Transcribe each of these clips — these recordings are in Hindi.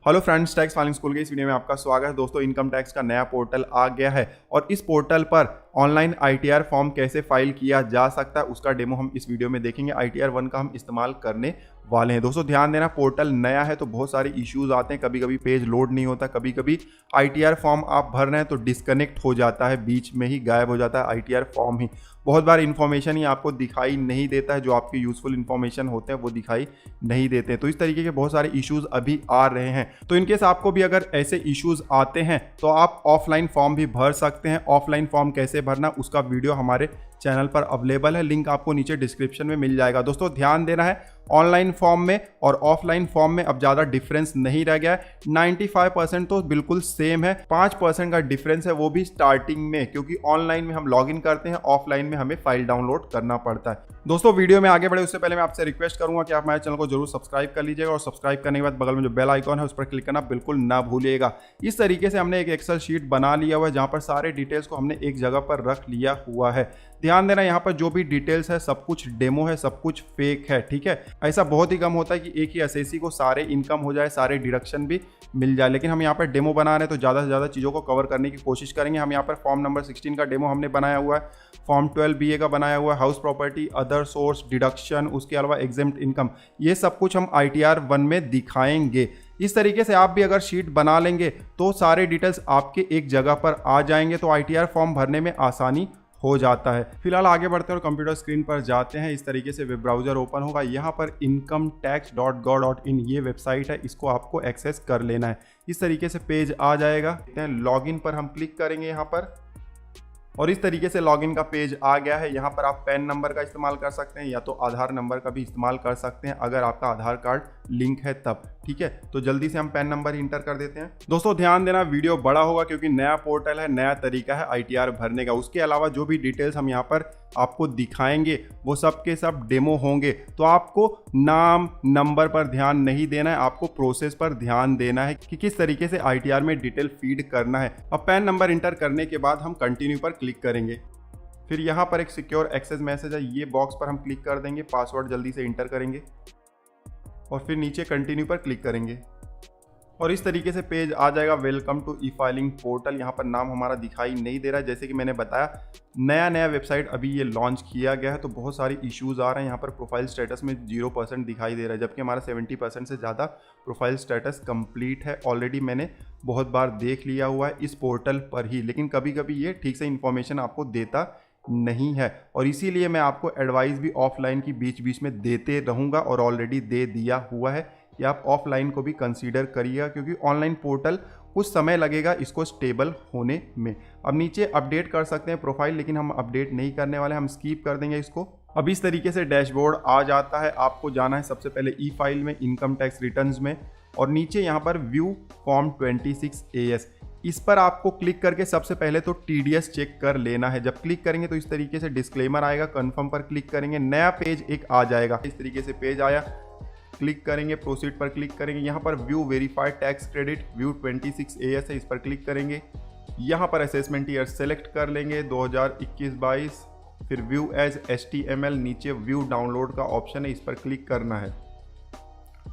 Hello friends, tax filing school के इस वीडियो में आपका स्वागत है। दोस्तों, इनकम टैक्स का नया पोर्टल आ गया है और इस पोर्टल पर ऑनलाइन आईटीआर फॉर्म कैसे फाइल किया जा सकता है उसका डेमो हम इस वीडियो में देखेंगे। आईटीआर 1 का हम इस्तेमाल करने वाले हैं। दोस्तों ध्यान देना, पोर्टल नया है तो बहुत सारे इश्यूज आते हैं। कभी कभी पेज लोड नहीं होता, कभी कभी आईटीआर फॉर्म आप भर रहे हैं तो डिस्कनेक्ट हो जाता है, बीच में ही गायब हो जाता है आईटीआर फॉर्म ही। बहुत बार इन्फॉर्मेशन ही आपको दिखाई नहीं देता है, जो आपके यूजफुल इन्फॉर्मेशन होते हैं वो दिखाई नहीं देते। तो इस तरीके के बहुत सारे इश्यूज अभी आ रहे हैं। तो इनकेस आपको भी अगर ऐसे इश्यूज आते हैं तो आप ऑफलाइन फॉर्म भी भर सकते हैं। ऑफलाइन फॉर्म कैसे भरना उसका वीडियो हमारे चैनल पर अवेलेबल है, लिंक आपको नीचे डिस्क्रिप्शन में मिल जाएगा। दोस्तों ध्यान देना है, ऑनलाइन फॉर्म में और ऑफलाइन फॉर्म में अब ज़्यादा डिफरेंस नहीं रह गया है। 95% तो बिल्कुल सेम है, 5% का डिफरेंस है, वो भी स्टार्टिंग में, क्योंकि ऑनलाइन में हम लॉगिन करते हैं, ऑफलाइन में हमें फाइल डाउनलोड करना पड़ता है। दोस्तों वीडियो में आगे बढ़े उससे पहले मैं आपसे रिक्वेस्ट करूंगा कि आप हमारे चैनल को जरूर सब्सक्राइब कर लीजिएगा और सब्सक्राइब करने के बाद बगल में जो बेल आइकॉन है उस पर क्लिक करना बिल्कुल ना भूलिएगा। इस तरीके से हमने एक एक्सेल शीट बना लिया हुआ है जहां पर सारे डिटेल्स को हमने एक जगह पर रख लिया हुआ है। ध्यान देना, यहाँ पर जो भी डिटेल्स है सब कुछ डेमो है, सब कुछ फेक है, ठीक है। ऐसा बहुत ही कम होता है कि एक ही एसएससी को सारे इनकम हो जाए, सारे डिडक्शन भी मिल जाए, लेकिन हम यहाँ पर डेमो बना रहे हैं तो ज़्यादा से ज़्यादा चीज़ों को कवर करने की कोशिश करेंगे। हम यहाँ पर फॉर्म नंबर 16 का डेमो हमने बनाया हुआ है, फॉर्म 12 BA का बनाया हुआ है, house property, other source, deduction, उसके अलावा एग्जेम्प्ट इनकम, ये सब कुछ हम ITR 1 में दिखाएंगे। इस तरीके से आप भी अगर शीट बना लेंगे तो सारे डिटेल्स आपके एक जगह पर आ जाएंगे, तो ITR फॉर्म भरने में आसानी हो जाता है। फिलहाल आगे बढ़ते हैं और कंप्यूटर स्क्रीन पर जाते हैं। इस तरीके से वेब ब्राउजर ओपन होगा। यहाँ पर incometax.gov.in ये वेबसाइट है, इसको आपको एक्सेस कर लेना है। इस तरीके से पेज आ जाएगा। लॉगिन पर हम क्लिक करेंगे यहाँ पर और इस तरीके से लॉगिन का पेज आ गया है। यहाँ पर आप पैन नंबर का इस्तेमाल कर सकते हैं या तो आधार नंबर का भी इस्तेमाल कर सकते हैं अगर आपका आधार कार्ड लिंक है तब, ठीक है। तो जल्दी से हम पैन नंबर इंटर कर देते हैं। दोस्तों ध्यान देना, वीडियो बड़ा होगा क्योंकि नया पोर्टल है, नया तरीका है ITR भरने का। उसके अलावा जो भी डिटेल्स हम यहाँ पर आपको दिखाएंगे वो सब के सब डेमो होंगे, तो आपको नाम नंबर पर ध्यान नहीं देना है, आपको प्रोसेस पर ध्यान देना है कि किस तरीके से ITR में डिटेल फीड करना है। अब पैन नंबर इंटर करने के बाद हम कंटिन्यू पर क्लिक करेंगे। फिर यहाँ पर एक सिक्योर एक्सेस मैसेज है, ये बॉक्स पर हम क्लिक कर देंगे, पासवर्ड जल्दी से इंटर करेंगे और फिर नीचे कंटिन्यू पर क्लिक करेंगे और इस तरीके से पेज आ जाएगा। Welcome to e filing portal. यहाँ पर नाम हमारा दिखाई नहीं दे रहा है, जैसे कि मैंने बताया नया वेबसाइट अभी ये लॉन्च किया गया है तो बहुत सारे इश्यूज आ रहे हैं। यहाँ पर प्रोफाइल स्टेटस में 0% दिखाई दे रहा है, जबकि हमारा 70% से ज़्यादा प्रोफाइल स्टेटस कंप्लीट है। ऑलरेडी मैंने बहुत बार देख लिया हुआ है इस पोर्टल पर ही, लेकिन कभी कभी ये ठीक से इन्फॉर्मेशन आपको देता नहीं है और इसीलिए मैं आपको एडवाइस भी ऑफलाइन की बीच बीच में देते रहूँगा और ऑलरेडी दे दिया हुआ है कि आप ऑफलाइन को भी कंसीडर करिएगा, क्योंकि ऑनलाइन पोर्टल कुछ समय लगेगा इसको स्टेबल होने में। अब नीचे अपडेट कर सकते हैं प्रोफाइल, लेकिन हम अपडेट नहीं करने वाले, हम स्किप कर देंगे इसको। अब इस तरीके से डैशबोर्ड आ जाता है। आपको जाना है सबसे पहले ई फाइल में, इनकम टैक्स रिटर्न्स में, और नीचे यहाँ पर व्यू फॉर्म 26 AS, इस पर आपको क्लिक करके सबसे पहले तो TDS चेक कर लेना है। जब क्लिक करेंगे तो इस तरीके से डिस्क्लेमर आएगा, कंफर्म पर क्लिक करेंगे, नया पेज एक आ जाएगा। इस तरीके से पेज आया, क्लिक करेंगे, प्रोसीड पर क्लिक करेंगे। यहाँ पर view verified tax credit view 26 AS है, इस पर क्लिक करेंगे। यहाँ पर असेसमेंट ईयर सेलेक्ट कर लेंगे 2021-22, फिर व्यू एज HTML, नीचे व्यू डाउनलोड का ऑप्शन है, इस पर क्लिक करना है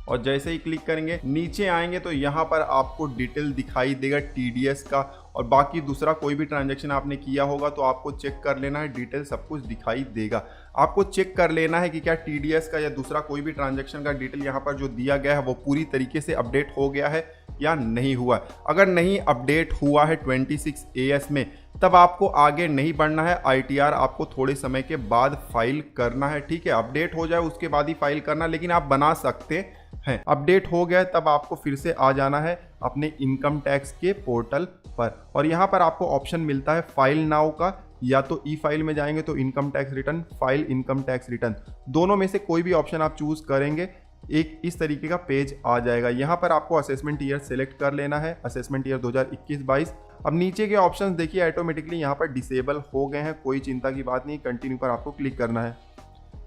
और जैसे ही क्लिक करेंगे नीचे आएंगे तो यहाँ पर आपको डिटेल दिखाई देगा TDS का, और बाकी दूसरा कोई भी ट्रांजैक्शन आपने किया होगा तो आपको चेक कर लेना है, डिटेल सब कुछ दिखाई देगा। आपको चेक कर लेना है कि क्या TDS का या दूसरा कोई भी ट्रांजैक्शन का डिटेल यहाँ पर जो दिया गया है वो पूरी तरीके से अपडेट हो गया है या नहीं हुआ है। अगर नहीं अपडेट हुआ है 26 AS में, तब आपको आगे नहीं बढ़ना है। ITR आपको थोड़े समय के बाद फाइल करना है, ठीक है। अपडेट हो जाए उसके बाद ही फाइल करना, लेकिन आप बना सकते हैं। अपडेट हो गया तब आपको फिर से आ जाना है अपने इनकम टैक्स के पोर्टल पर, और यहाँ पर आपको ऑप्शन मिलता है फाइल नाउ का, या तो ई फाइल में जाएंगे तो income tax return, file income tax return, दोनों में से कोई भी ऑप्शन आप चूज करेंगे, एक इस तरीके का पेज आ जाएगा। यहाँ पर आपको असेसमेंट ईयर सेलेक्ट कर लेना है, असेसमेंट ईयर 2021-22। अब नीचे के ऑप्शंस देखिए ऑटोमेटिकली यहाँ पर डिसेबल हो गए हैं, कोई चिंता की बात नहीं। कंटिन्यू पर आपको क्लिक करना है।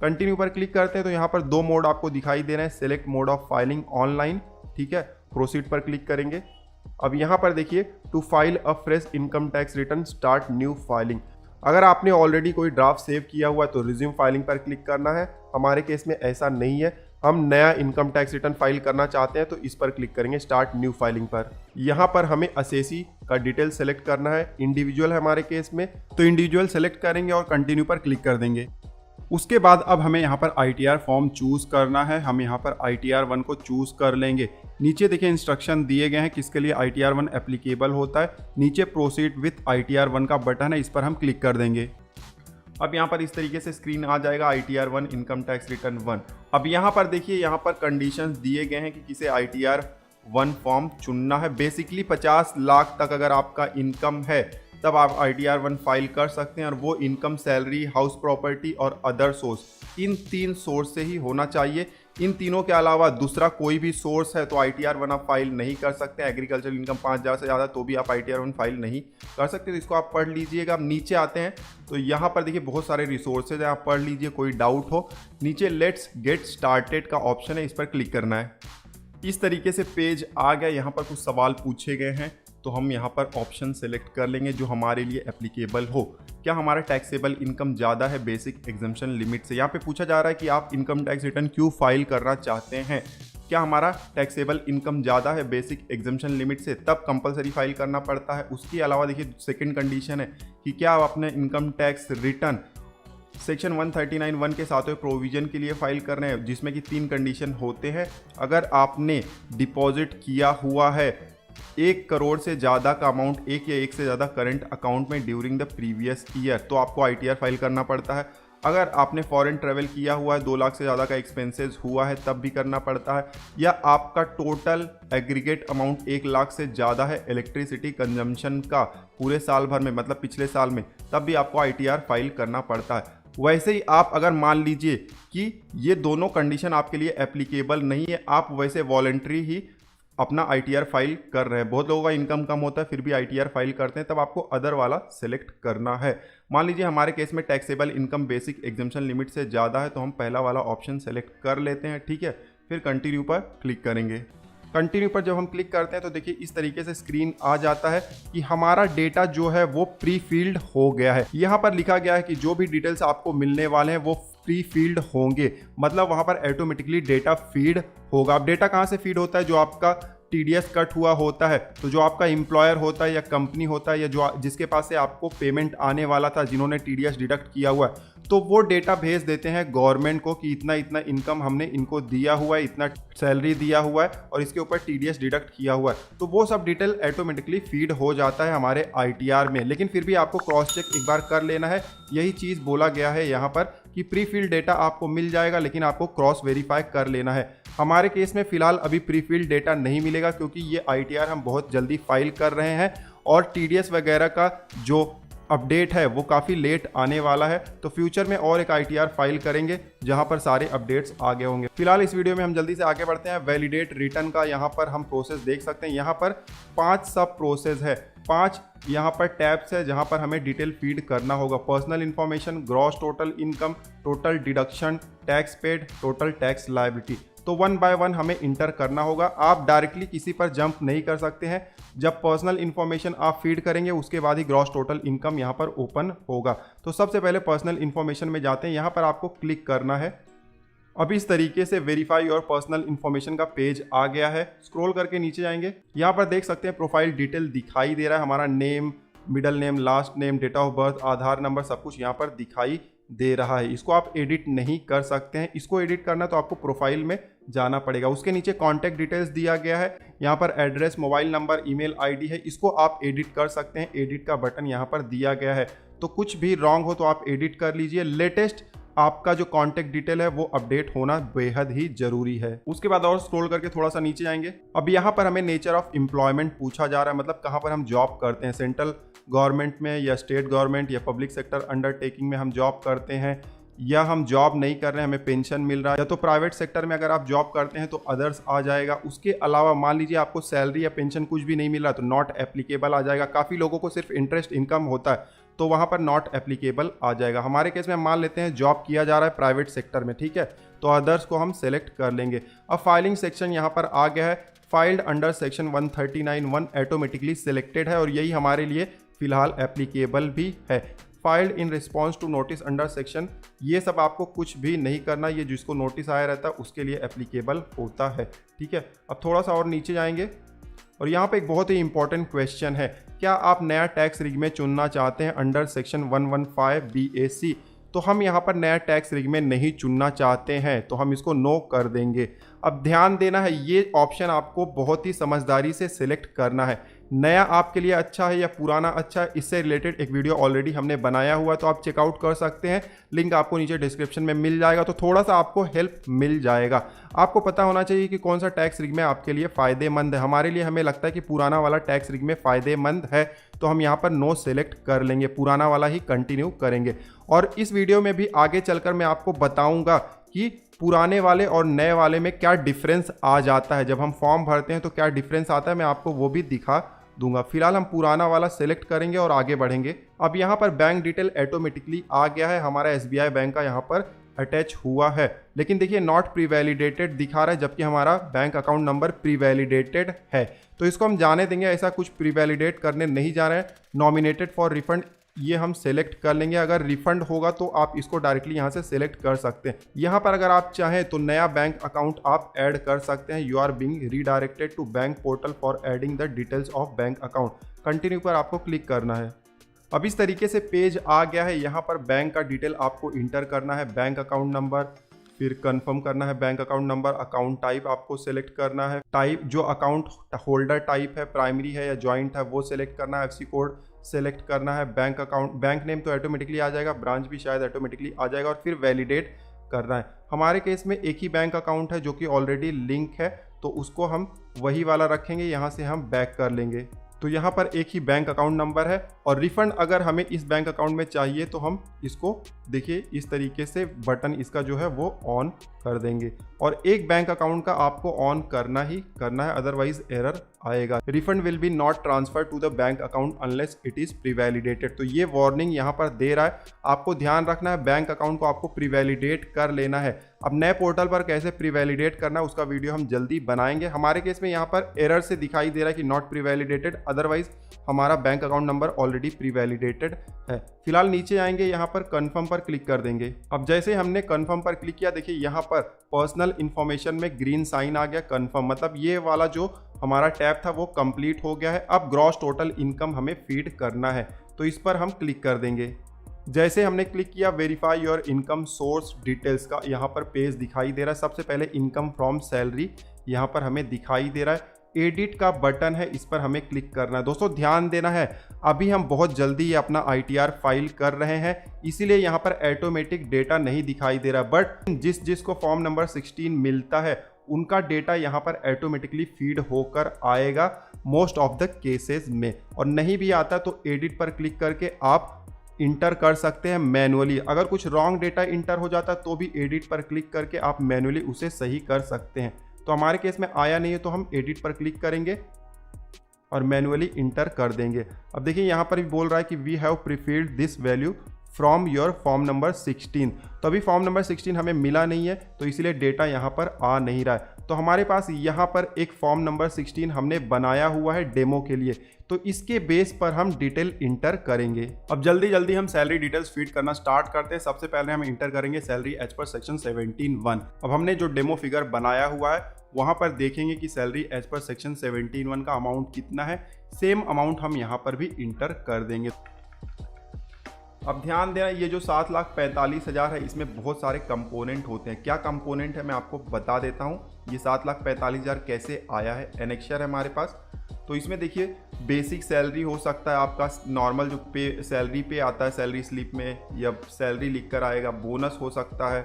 कंटिन्यू पर क्लिक करते हैं तो यहाँ पर 2 मोड आपको दिखाई दे रहे हैं, select mode of filing online, ठीक है। प्रोसीड पर क्लिक करेंगे। अब यहाँ पर देखिए to file a fresh income tax return start new filing. अगर आपने ऑलरेडी कोई ड्राफ्ट सेव किया हुआ है तो रिज्यूम फाइलिंग पर क्लिक करना है। हमारे केस में ऐसा नहीं है, हम नया इनकम टैक्स रिटर्न फाइल करना चाहते हैं तो इस पर क्लिक करेंगे स्टार्ट न्यू फाइलिंग पर। यहाँ पर हमें असेसी का डिटेल सेलेक्ट करना है, इंडिविजुअल है हमारे केस में तो इंडिविजुअल सेलेक्ट करेंगे और कंटिन्यू पर क्लिक कर देंगे। उसके बाद अब हमें यहाँ पर ITR फॉर्म चूज़ करना है। हम यहाँ पर ITR 1 को चूज़ कर लेंगे। नीचे देखिए इंस्ट्रक्शन दिए गए हैं किसके लिए ITR 1 एप्लीकेबल होता है। नीचे प्रोसीड विथ ITR 1 का बटन है, इस पर हम क्लिक कर देंगे। अब यहाँ पर इस तरीके से स्क्रीन आ जाएगा ITR 1 इनकम टैक्स रिटर्न 1। अब यहाँ पर देखिए यहाँ पर कंडीशंस दिए गए हैं कि किसे ITR 1 फॉर्म चुनना है। बेसिकली 50 लाख तक अगर आपका इनकम है तब आप ITR 1 फाइल कर सकते हैं और वो इनकम सैलरी, हाउस प्रॉपर्टी और अदर सोर्स, इन 3 सोर्स से ही होना चाहिए। इन तीनों के अलावा दूसरा कोई भी सोर्स है तो ITR 1 आप फाइल नहीं कर सकते। एग्रीकल्चर इनकम 5000 से ज़्यादा तो भी आप ITR 1 फाइल नहीं कर सकते। तो इसको आप पढ़ लीजिएगा। अब नीचे आते हैं तो यहाँ पर देखिए बहुत सारे रिसोर्सेज हैं, आप पढ़ लीजिए, कोई डाउट हो नीचे लेट्स गेट स्टार्टेड का ऑप्शन है, इस पर क्लिक करना है। इस तरीके से पेज आ गया। यहाँ पर कुछ सवाल पूछे गए हैं तो हम यहाँ पर ऑप्शन सेलेक्ट कर लेंगे जो हमारे लिए एप्लीकेबल हो। क्या हमारा टैक्सेबल इनकम ज़्यादा है बेसिक एग्जम्पशन लिमिट से? यहाँ पे पूछा जा रहा है कि आप इनकम टैक्स रिटर्न क्यों फाइल करना चाहते हैं। क्या हमारा टैक्सेबल इनकम ज़्यादा है बेसिक एग्जम्पशन लिमिट से, तब कंपलसरी फाइल करना पड़ता है। उसके अलावा देखिए सेकंड कंडीशन है कि क्या आप अपने इनकम टैक्स रिटर्न सेक्शन 139(1) के साथ प्रोविजन के लिए फाइल कर रहे हैं, जिसमें कि 3 कंडीशन होते हैं। अगर आपने डिपॉजिट किया हुआ है 1 करोड़ से ज़्यादा का अमाउंट एक या एक से ज़्यादा करंट अकाउंट में ड्यूरिंग द प्रीवियस ईयर तो आपको ITR फाइल करना पड़ता है। अगर आपने फॉरेन ट्रैवल किया हुआ है 2 लाख से ज़्यादा का एक्सपेंसेस हुआ है तब भी करना पड़ता है। या आपका टोटल एग्रीगेट अमाउंट 1 लाख से ज़्यादा है इलेक्ट्रिसिटी कंजम्पशन का पूरे साल भर में, मतलब पिछले साल में, तब भी आपको ITR फाइल करना पड़ता है। वैसे ही आप अगर मान लीजिए कि ये दोनों कंडीशन आपके लिए एप्लीकेबल नहीं है, आप वैसे वॉलंटरी ही अपना ITR फाइल कर रहे हैं, बहुत लोगों का इनकम कम होता है फिर भी ITR फाइल करते हैं, तब आपको अदर वाला सेलेक्ट करना है। मान लीजिए हमारे केस में taxable income basic exemption limit से ज़्यादा है तो हम पहला वाला ऑप्शन सेलेक्ट कर लेते हैं, ठीक है। फिर कंटिन्यू पर क्लिक करेंगे। कंटिन्यू पर जब हम क्लिक करते हैं तो देखिए इस तरीके से स्क्रीन आ जाता है कि हमारा डेटा जो है वो प्री फील्ड हो गया है। यहाँ पर लिखा गया है कि जो भी डिटेल्स आपको मिलने वाले हैं वो प्री फील्ड होंगे, मतलब वहाँ पर ऑटोमेटिकली डेटा फीड होगा। अब डेटा कहाँ से फीड होता है? जो आपका TDS कट हुआ होता है तो जो आपका एम्प्लॉयर होता है या कंपनी होता है या जो जिसके पास से आपको पेमेंट आने वाला था, जिन्होंने TDS डिडक्ट किया हुआ है, तो वो डेटा भेज देते हैं गवर्नमेंट को कि इतना इतना इनकम हमने इनको दिया हुआ है, इतना सैलरी दिया हुआ है और इसके ऊपर TDS डिडक्ट किया हुआ है। तो वो सब डिटेल ऑटोमेटिकली फीड हो जाता है हमारे ITR में। लेकिन फिर भी आपको क्रॉस चेक एक बार कर लेना है। यही चीज़ बोला गया है यहाँ पर कि प्री फील्ड डेटा आपको मिल जाएगा लेकिन आपको क्रॉस वेरीफाई कर लेना है। हमारे केस में फिलहाल अभी प्री फील्ड डेटा नहीं मिलेगा क्योंकि ये ITR हम बहुत जल्दी फाइल कर रहे हैं और TDS वगैरह का जो अपडेट है वो काफ़ी लेट आने वाला है। तो फ्यूचर में और एक ITR फाइल करेंगे जहां पर सारे अपडेट्स आगे होंगे। फिलहाल इस वीडियो में हम जल्दी से आगे बढ़ते हैं। वैलिडेट रिटर्न का यहाँ पर हम प्रोसेस देख सकते हैं। यहाँ पर 5 सब प्रोसेस है, 5 यहाँ पर टैब्स है जहाँ पर हमें डिटेल फीड करना होगा। Personal information, gross total income, total deduction, tax paid, total tax liability. तो 1 बाय 1 हमें इंटर करना होगा। आप डायरेक्टली किसी पर जंप नहीं कर सकते हैं। जब पर्सनल इन्फॉर्मेशन आप फीड करेंगे उसके बाद ही ग्रॉस टोटल इनकम यहाँ पर ओपन होगा। तो सबसे पहले पर्सनल इन्फॉर्मेशन में जाते हैं, यहाँ पर आपको क्लिक करना है। अब इस तरीके से वेरीफाई और पर्सनल इन्फॉर्मेशन का पेज आ गया है। स्क्रॉल करके नीचे जाएंगे, यहाँ पर देख सकते हैं प्रोफाइल डिटेल दिखाई दे रहा है। हमारा name, middle name, last name, date of birth, Aadhaar number, सब कुछ यहाँ पर दिखाई दे रहा है। इसको आप एडिट नहीं कर सकते हैं। इसको एडिट करना तो आपको प्रोफाइल में जाना पड़ेगा। उसके नीचे कॉन्टैक्ट डिटेल्स दिया गया है, यहाँ पर address, mobile number, email ID है, इसको आप एडिट कर सकते हैं। एडिट का बटन यहाँ पर दिया गया है। तो कुछ भी रॉन्ग हो तो आप एडिट कर लीजिए। लेटेस्ट आपका जो कॉन्टैक्ट डिटेल है वो अपडेट होना बेहद ही जरूरी है। उसके बाद और स्क्रॉल करके थोड़ा सा नीचे आएंगे। अब यहाँ पर हमें नेचर ऑफ एम्प्लॉयमेंट पूछा जा रहा है, मतलब कहाँ पर हम जॉब करते हैं, सेंट्रल गवर्नमेंट में या स्टेट गवर्नमेंट या पब्लिक सेक्टर अंडरटेकिंग में हम जॉब करते हैं, या हम जॉब नहीं कर रहे हैं हमें पेंशन मिल रहा है, या तो प्राइवेट सेक्टर में अगर आप जॉब करते हैं तो अदर्स आ जाएगा। उसके अलावा मान लीजिए आपको सैलरी या पेंशन कुछ भी नहीं मिल रहा तो नॉट एप्लीकेबल आ जाएगा। काफ़ी लोगों को सिर्फ इंटरेस्ट इनकम होता है तो वहाँ पर नॉट एप्लीकेबल आ जाएगा। हमारे केस में हम मान लेते हैं जॉब किया जा रहा है प्राइवेट सेक्टर में, ठीक है, तो अदर्स को हम सेलेक्ट कर लेंगे। अब फाइलिंग सेक्शन यहाँ पर आ गया है। Filed under section 139(1) automatically selected है और यही हमारे लिए फिलहाल एप्लीकेबल भी है। Filed in response to notice under section, ये सब आपको कुछ भी नहीं करना, ये जिसको नोटिस आया रहता है उसके लिए एप्लीकेबल होता है। ठीक है, अब थोड़ा सा और नीचे जाएंगे और यहाँ पे एक बहुत ही इंपॉर्टेंट क्वेश्चन है, क्या आप नया टैक्स रिग में चुनना चाहते हैं अंडर सेक्शन 115 BAC? तो हम यहाँ पर नया टैक्स रिग में नहीं चुनना चाहते हैं, तो हम इसको नो कर देंगे। अब ध्यान देना है, ये ऑप्शन आपको बहुत ही समझदारी से सिलेक्ट करना है। नया आपके लिए अच्छा है या पुराना अच्छा है, इससे रिलेटेड एक वीडियो ऑलरेडी हमने बनाया हुआ है, तो आप चेकआउट कर सकते हैं, लिंक आपको नीचे डिस्क्रिप्शन में मिल जाएगा। तो थोड़ा सा आपको हेल्प मिल जाएगा। आपको पता होना चाहिए कि कौन सा टैक्स रिग में आपके लिए फ़ायदेमंद है। हमारे लिए हमें लगता है कि पुराना वाला टैक्स रिग में फ़ायदेमंद है, तो हम यहाँ पर नो सेलेक्ट कर लेंगे, पुराना वाला ही कंटिन्यू करेंगे। और इस वीडियो में भी आगे चलकर मैं आपको बताऊँगा कि पुराने वाले और नए वाले में क्या डिफरेंस आ जाता है, जब हम फॉर्म भरते हैं तो क्या डिफरेंस आता है, मैं आपको वो भी दिखा दूंगा। फिलहाल हम पुराना वाला सेलेक्ट करेंगे और आगे बढ़ेंगे। अब यहाँ पर बैंक डिटेल ऑटोमेटिकली आ गया है, हमारा SBI बैंक का यहाँ पर अटैच हुआ है, लेकिन देखिए नॉट प्री वैलिडेटेड दिखा रहा है, जबकि हमारा bank account number pre validated है। तो इसको हम जाने देंगे, ऐसा कुछ प्री वैलिडेट करने नहीं जा रहे हैं। नॉमिनेटेड फॉर रिफंड ये हम सेलेक्ट कर लेंगे, अगर रिफंड होगा तो आप इसको डायरेक्टली यहाँ से सेलेक्ट कर सकते हैं। यहाँ पर अगर आप चाहें तो नया बैंक अकाउंट आप ऐड कर सकते हैं। You are being redirected to bank portal for adding the details of bank account, continue पर आपको क्लिक करना है। अब इस तरीके से पेज आ गया है, यहाँ पर बैंक का डिटेल आपको इंटर करना है, बैंक अकाउंट नंबर, फिर कंफर्म करना है bank account number, account type आपको सेलेक्ट करना है, टाइप जो अकाउंट होल्डर टाइप है, प्राइमरी है या जॉइंट है वो सेलेक्ट करना है, FC कोड सेलेक्ट करना है, बैंक अकाउंट, बैंक नेम तो ऑटोमेटिकली आ जाएगा, ब्रांच भी शायद ऑटोमेटिकली आ जाएगा, और फिर वैलिडेट करना है। हमारे केस में एक ही बैंक अकाउंट है जो कि ऑलरेडी लिंक है, तो उसको हम वही वाला रखेंगे, यहाँ से हम बैक कर लेंगे। तो यहाँ पर एक ही बैंक अकाउंट नंबर है, और रिफंड अगर हमें इस बैंक अकाउंट में चाहिए तो हम इसको देखिए इस तरीके से बटन इसका जो है वो ऑन कर देंगे, और एक बैंक अकाउंट का आपको ऑन करना ही करना है, अदरवाइज एरर आएगा। Refund will be not transfer to the bank account unless it is pre validated. तो ये वार्निंग यहाँ पर दे रहा है, आपको ध्यान रखना है, बैंक अकाउंट को आपको प्री वैलिडेट कर लेना है। अब नए पोर्टल पर कैसे प्री वैलिडेट करना है उसका वीडियो हम जल्दी बनाएंगे। हमारे केस में यहाँ पर एरर से दिखाई दे रहा है कि नॉट प्री वैलिडेटेड, अदरवाइज हमारा bank account number already pre validated है। फिलहाल नीचे आएंगे, यहाँ पर कंफर्म पर क्लिक कर देंगे। अब जैसे हमने कंफर्म पर क्लिक किया, देखिए यहाँ पर पर्सनल इन्फॉर्मेशन में ग्रीन साइन आ गया, कंफर्म, मतलब ये वाला जो हमारा टैब था वो कंप्लीट हो गया है। अब ग्रॉस टोटल इनकम हमें फीड करना है, तो इस पर हम क्लिक कर देंगे। जैसे हमने क्लिक किया, verify your income source details का यहाँ पर पेज दिखाई दे रहा है। सबसे पहले इनकम फ्रॉम सैलरी यहाँ पर हमें दिखाई दे रहा है, एडिट का बटन है, इस पर हमें क्लिक करना है। दोस्तों ध्यान देना है, अभी हम बहुत जल्दी ये अपना ITR फाइल कर रहे हैं, इसीलिए यहाँ पर ऑटोमेटिक डेटा नहीं दिखाई दे रहा, बट जिसको फॉर्म नंबर 16 मिलता है उनका डेटा यहाँ पर ऑटोमेटिकली फीड होकर आएगा मोस्ट ऑफ द केसेस में। और नहीं भी आता तो एडिट पर क्लिक करके आप इंटर कर सकते हैं मैनुअली। अगर कुछ रॉन्ग डेटा इंटर हो जाता तो भी एडिट पर क्लिक करके आप मैनुअली उसे सही कर सकते हैं। तो हमारे केस में आया नहीं है, तो हम एडिट पर क्लिक करेंगे और मैनुअली इंटर कर देंगे। अब देखिए यहाँ पर भी बोल रहा है कि we have prefilled this value from your form number 16। तो अभी फॉर्म नंबर 16 हमें मिला नहीं है, तो इसीलिए डेटा यहाँ पर आ नहीं रहा है। तो हमारे पास यहाँ पर एक फॉर्म नंबर 16 हमने बनाया हुआ है डेमो के लिए, तो इसके बेस पर हम डिटेल इंटर करेंगे। अब जल्दी जल्दी हम सैलरी डिटेल्स फीड करना स्टार्ट करते हैं। सबसे पहले हम इंटर करेंगे सैलरी एज पर सेक्शन 17(1). अब हमने जो डेमो फिगर बनाया हुआ है वहाँ पर देखेंगे कि सैलरी एज पर सेक्शन 17(1) का अमाउंट कितना है। सेम अमाउंट हम यहाँ पर भी इंटर कर देंगे। अब ध्यान देना, ये जो 7,45,000 है इसमें बहुत सारे कंपोनेंट होते हैं। क्या कंपोनेंट है मैं आपको बता देता हूँ। ये 7,45,000 कैसे आया है, एनेक्शर है हमारे पास। तो इसमें देखिए बेसिक सैलरी हो सकता है आपका, नॉर्मल जो पे सैलरी पे आता है सैलरी स्लिप में, या सैलरी लिख कर आएगा, बोनस हो सकता है,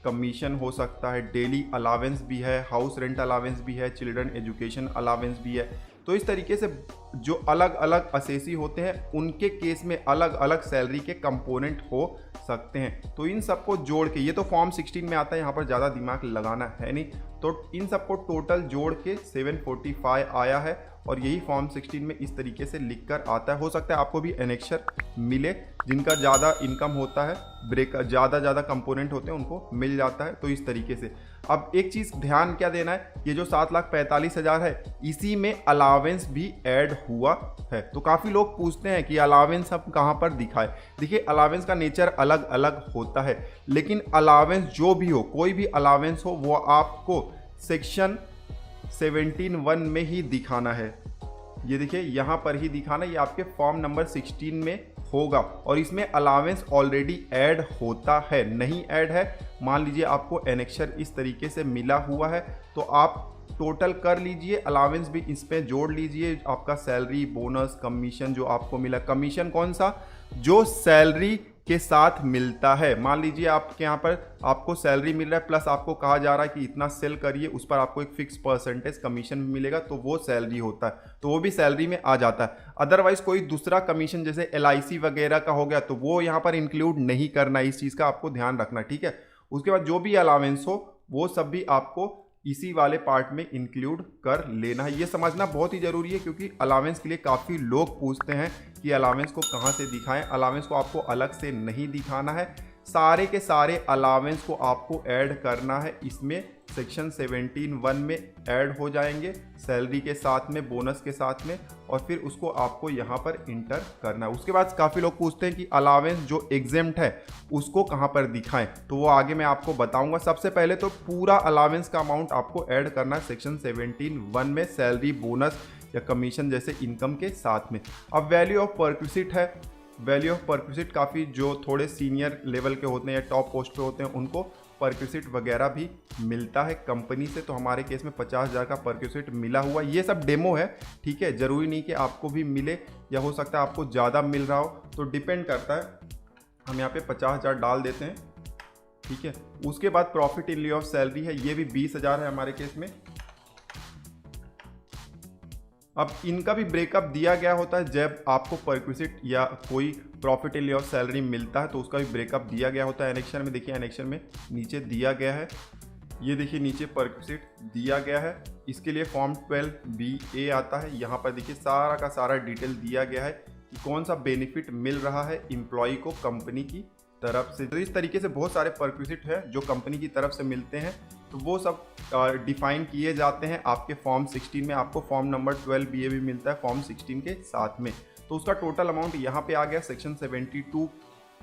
कमीशन हो सकता है, डेली अलावेंस भी है, हाउस रेंट अलावेंस भी है, चिल्ड्रन एजुकेशन अलावेंस भी है। तो इस तरीके से जो अलग अलग असेसी होते हैं उनके केस में अलग अलग सैलरी के कंपोनेंट हो सकते हैं। तो इन सबको जोड़ के, ये तो फॉर्म 16 में आता है, यहाँ पर ज़्यादा दिमाग लगाना है नहीं, तो इन सबको टोटल जोड़ के 745 आया है। और यही फॉर्म 16 में इस तरीके से लिख कर आता है। हो सकता है आपको भी एनेक्सर मिले, जिनका ज़्यादा इनकम होता है, ब्रेक ज़्यादा कंपोनेंट होते हैं उनको मिल जाता है। तो इस तरीके से अब एक चीज़ ध्यान क्या देना है, ये जो 7,45,000 है इसी में अलावेंस भी ऐड हुआ है। तो काफ़ी लोग पूछते हैं कि अलावेंस हम कहाँ पर दिखाए। देखिए अलावेंस का नेचर अलग अलग होता है, लेकिन अलावेंस जो भी हो, कोई भी अलावेंस हो, वो आपको सेक्शन 17(1) में ही दिखाना है। ये देखिए यहाँ पर ही दिखाना, ये आपके फॉर्म नंबर 16 में होगा और इसमें अलावेंस ऑलरेडी ऐड होता है। नहीं ऐड है, मान लीजिए आपको एनेक्सर इस तरीके से मिला हुआ है, तो आप टोटल कर लीजिए, अलावेंस भी इस पे जोड़ लीजिए। आपका सैलरी, बोनस, कमीशन जो आपको मिला, कमीशन कौन सा, जो सैलरी के साथ मिलता है। मान लीजिए आपके यहाँ पर आपको सैलरी मिल रहा है, प्लस आपको कहा जा रहा है कि इतना सेल करिए, उस पर आपको एक फिक्स परसेंटेज कमीशन मिलेगा, तो वो सैलरी होता है, तो वो भी सैलरी में आ जाता है। अदरवाइज कोई दूसरा कमीशन जैसे LIC वगैरह का हो गया, तो वो यहाँ पर इंक्लूड नहीं करना, इस चीज़ का आपको ध्यान रखना, ठीक है। उसके बाद जो भी अलावेंस हो वो सब भी आपको इसी वाले पार्ट में इंक्लूड कर लेना है। ये समझना बहुत ही ज़रूरी है, क्योंकि अलावेंस के लिए काफ़ी लोग पूछते हैं कि अलावेंस को कहाँ से दिखाएं। अलावेंस को आपको अलग से नहीं दिखाना है, सारे के सारे अलावेंस को आपको ऐड करना है। इसमें सेक्शन 17(1) में ऐड हो जाएंगे, सैलरी के साथ में, बोनस के साथ में, और फिर उसको आपको यहाँ पर इंटर करना है। उसके बाद काफ़ी लोग पूछते हैं कि अलावेंस जो एग्जेम्प्ट है उसको कहाँ पर दिखाएं, तो वो आगे मैं आपको बताऊंगा। सबसे पहले तो पूरा अलावेंस का अमाउंट आपको ऐड करना है सेक्शन 17(1) में, सैलरी, बोनस या कमीशन जैसे इनकम के साथ में। अब वैल्यू ऑफ परक्विजिट है। वैल्यू ऑफ परक्विजिट काफ़ी जो थोड़े सीनियर लेवल के होते हैं या टॉप पोस्ट पे होते हैं उनको परक्विजिट वगैरह भी मिलता है कंपनी से। तो हमारे केस में 50,000 का परक्विजिट मिला हुआ। ये सब डेमो है, ठीक है, ज़रूरी नहीं कि आपको भी मिले, या हो सकता है आपको ज़्यादा मिल रहा हो, तो डिपेंड करता है। हम यहाँ पे 50,000 डाल देते हैं, ठीक है। उसके बाद प्रॉफिट इन लिeu ऑफ सैलरी है, ये भी 20,000 है हमारे केस में। अब इनका भी ब्रेकअप दिया गया होता है, जब आपको परक्विजिट या कोई प्रॉफिट इन लिeu ऑफ सैलरी मिलता है तो उसका भी ब्रेकअप दिया गया होता है एनेक्सर में। देखिए एनेक्सर में नीचे दिया गया है, ये देखिए नीचे परक्विजिट दिया गया है। इसके लिए फॉर्म 12BA आता है, यहाँ पर देखिए सारा का सारा डिटेल दिया गया है कि कौन सा बेनिफिट मिल रहा है एम्प्लॉय को कंपनी की तरफ से। तो इस तरीके से बहुत सारे परक्विजिट है जो कंपनी की तरफ से मिलते हैं, तो वो सब डिफाइन किए जाते हैं आपके फॉर्म 16 में। आपको फॉर्म नंबर 12BA भी मिलता है फॉर्म 16 के साथ में। तो उसका टोटल अमाउंट यहाँ पे आ गया सेक्शन 72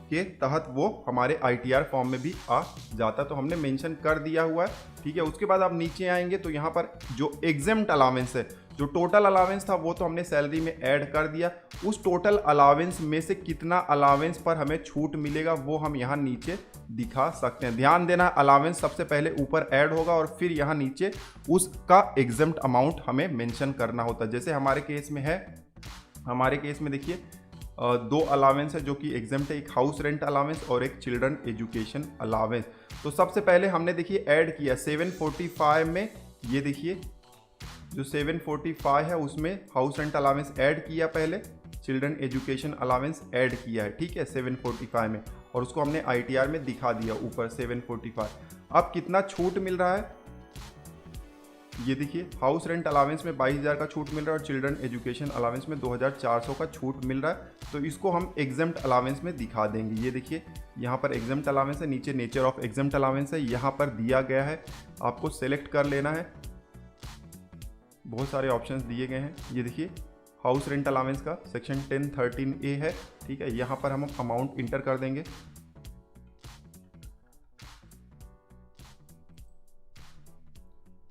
के तहत, वो हमारे ITR फॉर्म में भी आ जाता है, तो हमने मेंशन कर दिया हुआ है, ठीक है। उसके बाद आप नीचे आएंगे तो यहाँ पर जो एग्जेम्प्ट अलावेंस है, जो टोटल अलावेंस था वो तो हमने सैलरी में ऐड कर दिया। उस टोटल अलावेंस में से कितना अलावेंस पर हमें छूट मिलेगा वो हम यहाँ नीचे दिखा सकते हैं। ध्यान देना, अलावेंस सबसे पहले ऊपर ऐड होगा और फिर यहाँ नीचे उसका एग्जेम्प्ट अमाउंट हमें मेंशन करना होता है। जैसे हमारे केस में है, हमारे केस में देखिए 2 अलावेंस है जो कि एग्जेम्प्ट है, एक हाउस रेंट अलावेंस और एक चिल्ड्रन एजुकेशन अलावेंस। तो सबसे पहले हमने देखिए ऐड किया 745 में, ये देखिए जो 745 है उसमें हाउस रेंट अलावेंस ऐड किया, पहले चिल्ड्रन एजुकेशन अलावेंस ऐड किया है, ठीक है, 745 में, और उसको हमने ITR में दिखा दिया ऊपर 745। अब कितना छूट मिल रहा है, ये देखिए हाउस रेंट अलावेंस में 22,000 का छूट मिल रहा है और चिल्ड्रन एजुकेशन अलावेंस में 2,400 का छूट मिल रहा है। तो इसको हम एग्जेम्प्ट अलावेंस में दिखा देंगे। ये देखिए यहाँ पर एग्जेम्प्ट अलावेंस है, नीचे नेचर ऑफ एग्जेम्प्ट अलावेंस है, यहाँ पर दिया गया है, आपको सेलेक्ट कर लेना है। बहुत सारे ऑप्शंस दिए गए हैं, ये देखिए हाउस रेंट अलावेंस का सेक्शन 10(13)A है, ठीक है। यहाँ पर हम अमाउंट इंटर कर देंगे।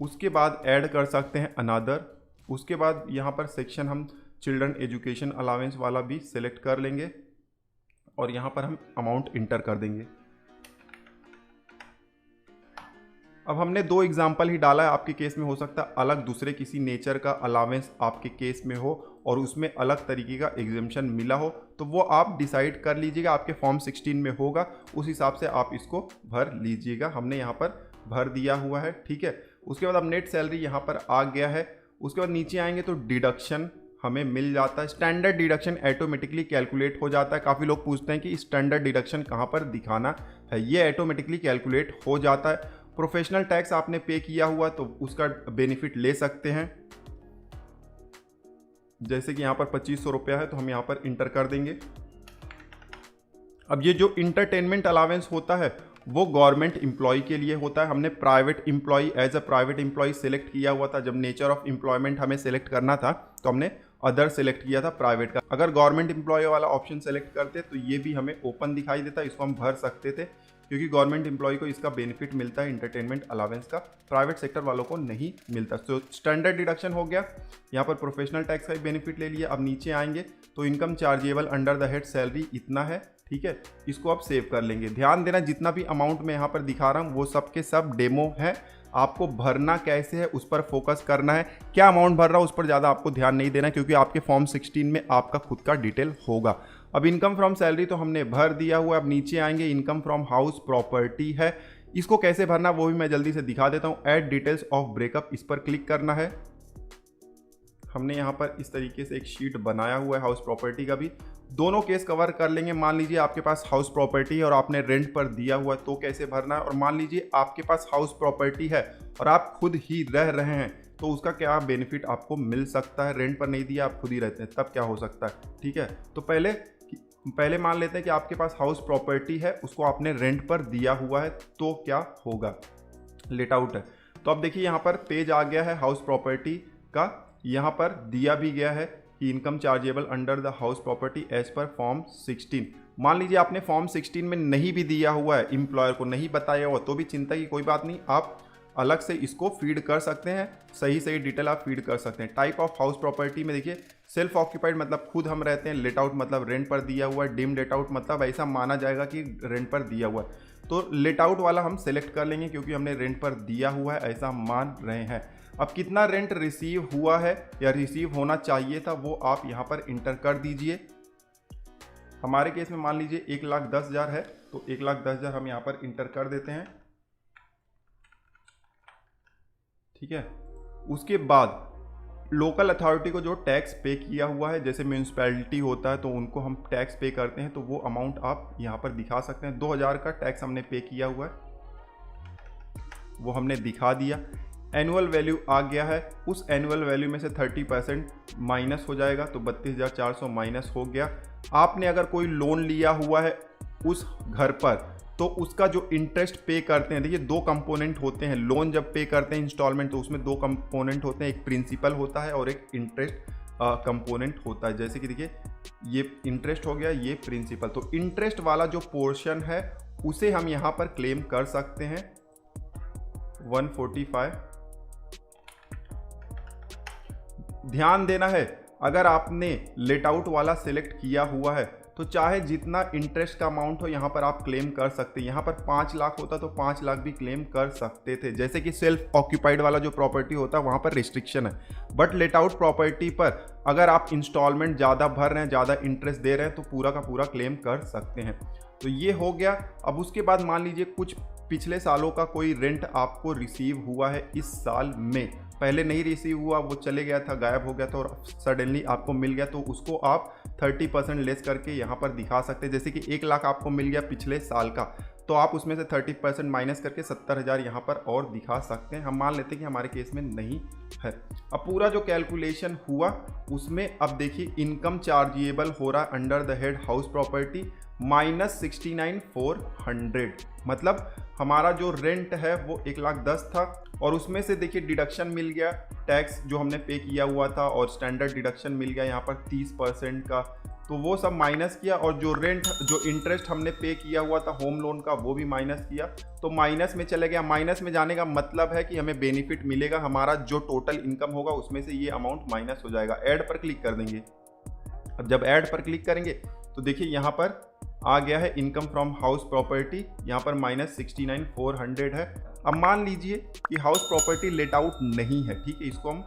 उसके बाद ऐड कर सकते हैं अनादर। उसके बाद यहाँ पर सेक्शन हम चिल्ड्रन एजुकेशन अलावेंस वाला भी सिलेक्ट कर लेंगे और यहाँ पर हम अमाउंट इंटर कर देंगे। अब हमने 2 एग्जाम्पल ही डाला है, आपके केस में हो सकता है अलग दूसरे किसी नेचर का अलावेंस आपके केस में हो और उसमें अलग तरीके का एग्जेम्पशन मिला हो, तो वो आप डिसाइड कर लीजिएगा, आपके फॉर्म 16 में होगा, उस हिसाब से आप इसको भर लीजिएगा। हमने यहाँ पर भर दिया हुआ है, ठीक है। उसके बाद अब नेट सैलरी यहाँ पर आ गया है। उसके बाद नीचे आएंगे तो डिडक्शन हमें मिल जाता है। स्टैंडर्ड डिडक्शन ऑटोमेटिकली कैलकुलेट हो जाता है। काफ़ी लोग पूछते हैं कि स्टैंडर्ड डिडक्शन कहाँ पर दिखाना है, ये ऑटोमेटिकली कैलकुलेट हो जाता है। प्रोफेशनल टैक्स आपने पे किया हुआ तो उसका बेनिफिट ले सकते हैं। जैसे कि यहाँ पर 2500 रुपया है तो हम यहाँ पर इंटर कर देंगे। अब ये जो इंटरटेनमेंट अलावेंस होता है वो गवर्नमेंट एम्प्लॉय के लिए होता है। हमने private employ as a private employ select किया हुआ था। जब नेचर ऑफ एम्प्लॉयमेंट हमें सेलेक्ट करना था तो हमने अदर सेलेक्ट किया था प्राइवेट का। अगर गवर्नमेंट एम्प्लॉय वाला ऑप्शन सेलेक्ट करते तो ये भी हमें ओपन दिखाई देता, इसको हम भर सकते थे क्योंकि गवर्नमेंट एम्प्लॉय को इसका बेनिफिट मिलता है इंटरटेनमेंट अलावेंस का, प्राइवेट सेक्टर वालों को नहीं मिलता। तो स्टैंडर्ड डिडक्शन हो गया। यहाँ पर प्रोफेशनल टैक्स का बेनिफिट ले लिया। अब नीचे आएंगे तो income chargeable under the head salary इतना है, ठीक है, इसको आप सेव कर लेंगे। ध्यान देना जितना भी अमाउंट मैं यहाँ पर दिखा रहा हूँ वो सब के सब डेमो है, आपको भरना कैसे है उस पर फोकस करना है। क्या अमाउंट भर रहा है उस पर ज़्यादा आपको ध्यान नहीं देना क्योंकि आपके फॉर्म 16 में आपका खुद का डिटेल होगा। अब इनकम फ्रॉम सैलरी तो हमने भर दिया हुआ। अब नीचे आएंगे, इनकम फ्रॉम हाउस प्रॉपर्टी है, इसको कैसे भरना वो भी मैं जल्दी से दिखा देता हूँ। ऐड डिटेल्स ऑफ ब्रेकअप, इस पर क्लिक करना है। हमने यहाँ पर इस तरीके से एक शीट बनाया हुआ है हाउस प्रॉपर्टी का भी। दोनों केस कवर कर लेंगे। मान लीजिए आपके पास हाउस प्रॉपर्टी है और आपने रेंट पर दिया हुआ है तो कैसे भरना है, और मान लीजिए आपके पास हाउस प्रॉपर्टी है और आप खुद ही रह रहे हैं तो उसका क्या बेनिफिट आपको मिल सकता है। रेंट पर नहीं दिया, आप खुद ही रहते हैं, तब क्या हो सकता है, ठीक है। तो पहले मान लेते हैं कि आपके पास हाउस प्रॉपर्टी है, उसको आपने रेंट पर दिया हुआ है तो क्या होगा, लेट आउट है। तो अब देखिए यहाँ पर पेज आ गया है हाउस प्रॉपर्टी का। यहाँ पर दिया भी गया है कि income chargeable under the house property as per form 16। मान लीजिए आपने फॉर्म 16 में नहीं भी दिया हुआ है, एम्प्लॉयर को नहीं बताया हुआ, तो भी चिंता की कोई बात नहीं, आप अलग से इसको फीड कर सकते हैं, सही डिटेल आप फीड कर सकते हैं। टाइप ऑफ हाउस प्रॉपर्टी में देखिए सेल्फ ऑक्यूपाइड मतलब खुद हम रहते हैं, लेट आउट मतलब रेंट पर दिया हुआ है, डिम लेट आउट मतलब ऐसा माना जाएगा कि रेंट पर दिया हुआ है। तो लेट आउट वाला हम सेलेक्ट कर लेंगे क्योंकि हमने रेंट पर दिया हुआ है ऐसा मान रहे हैं। अब कितना रेंट रिसीव हुआ है या रिसीव होना चाहिए था वो आप यहाँ पर इंटर कर दीजिए। हमारे केस में मान लीजिए 1,10,000 है तो 1,10,000 हम यहाँ पर इंटर कर देते हैं, ठीक है। उसके बाद लोकल अथॉरिटी को जो टैक्स पे किया हुआ है, जैसे म्यूनसिपैलिटी होता है तो उनको हम टैक्स पे करते हैं तो वो अमाउंट आप यहाँ पर दिखा सकते हैं। 2,000 का टैक्स हमने पे किया हुआ है, वो हमने दिखा दिया। एनुअल वैल्यू आ गया है, उस एनुअल वैल्यू में से 30% माइनस हो जाएगा तो 32,400 माइनस हो गया। आपने अगर कोई लोन लिया हुआ है उस घर पर तो उसका जो इंटरेस्ट पे करते हैं, देखिए 2 कंपोनेंट होते हैं। लोन जब पे करते हैं इंस्टॉलमेंट तो उसमें 2 कंपोनेंट होते हैं, एक प्रिंसिपल होता है और एक इंटरेस्ट कंपोनेंट होता है। जैसे कि देखिए ये इंटरेस्ट हो गया, ये प्रिंसिपल। तो इंटरेस्ट वाला जो पोर्शन है उसे हम यहाँ पर क्लेम कर सकते हैं 145। ध्यान देना है अगर आपने लेट आउट वाला सिलेक्ट किया हुआ है तो चाहे जितना इंटरेस्ट का अमाउंट हो यहाँ पर आप क्लेम कर सकते हैं। यहाँ पर 5 लाख होता तो 5 लाख भी क्लेम कर सकते थे। जैसे कि सेल्फ ऑक्यूपाइड वाला जो प्रॉपर्टी होता है वहाँ पर रिस्ट्रिक्शन है, बट लेट आउट प्रॉपर्टी पर अगर आप इंस्टॉलमेंट ज़्यादा भर रहे हैं, ज़्यादा इंटरेस्ट दे रहे हैं तो पूरा का पूरा क्लेम कर सकते हैं। तो ये हो गया। अब उसके बाद मान लीजिए कुछ पिछले सालों का कोई रेंट आपको रिसीव हुआ है इस साल में, पहले नहीं रिसीव हुआ, वो चले गया था, गायब हो गया था और सडनली आपको मिल गया, तो उसको आप 30% लेस करके यहाँ पर दिखा सकते हैं। जैसे कि 1 लाख आपको मिल गया पिछले साल का तो आप उसमें से 30% माइनस करके 70,000 यहाँ पर और दिखा सकते हैं। हम मान लेते हैं कि हमारे केस में नहीं है। अब पूरा जो कैलकुलेशन हुआ उसमें अब देखिए इनकम चार्जेबल हो रहा है under the head house property -69,400, मतलब हमारा जो रेंट है वो 1,10,000 था और उसमें से देखिए डिडक्शन मिल गया, टैक्स जो हमने पे किया हुआ था और स्टैंडर्ड डिडक्शन मिल गया यहाँ पर 30% का, तो वो सब माइनस किया और जो रेंट जो इंटरेस्ट हमने पे किया हुआ था होम लोन का वो भी माइनस किया, तो माइनस में चले गया। माइनस में जाने का मतलब है कि हमें बेनिफिट मिलेगा, हमारा जो टोटल इनकम होगा उसमें से ये अमाउंट माइनस हो जाएगा। ऐड पर क्लिक कर देंगे। अब जब ऐड पर क्लिक करेंगे तो देखिए यहाँ पर आ गया है इनकम फ्रॉम हाउस प्रॉपर्टी, यहाँ पर -69,400 है। अब मान लीजिए कि हाउस प्रॉपर्टी लेट आउट नहीं है, ठीक है, इसको हम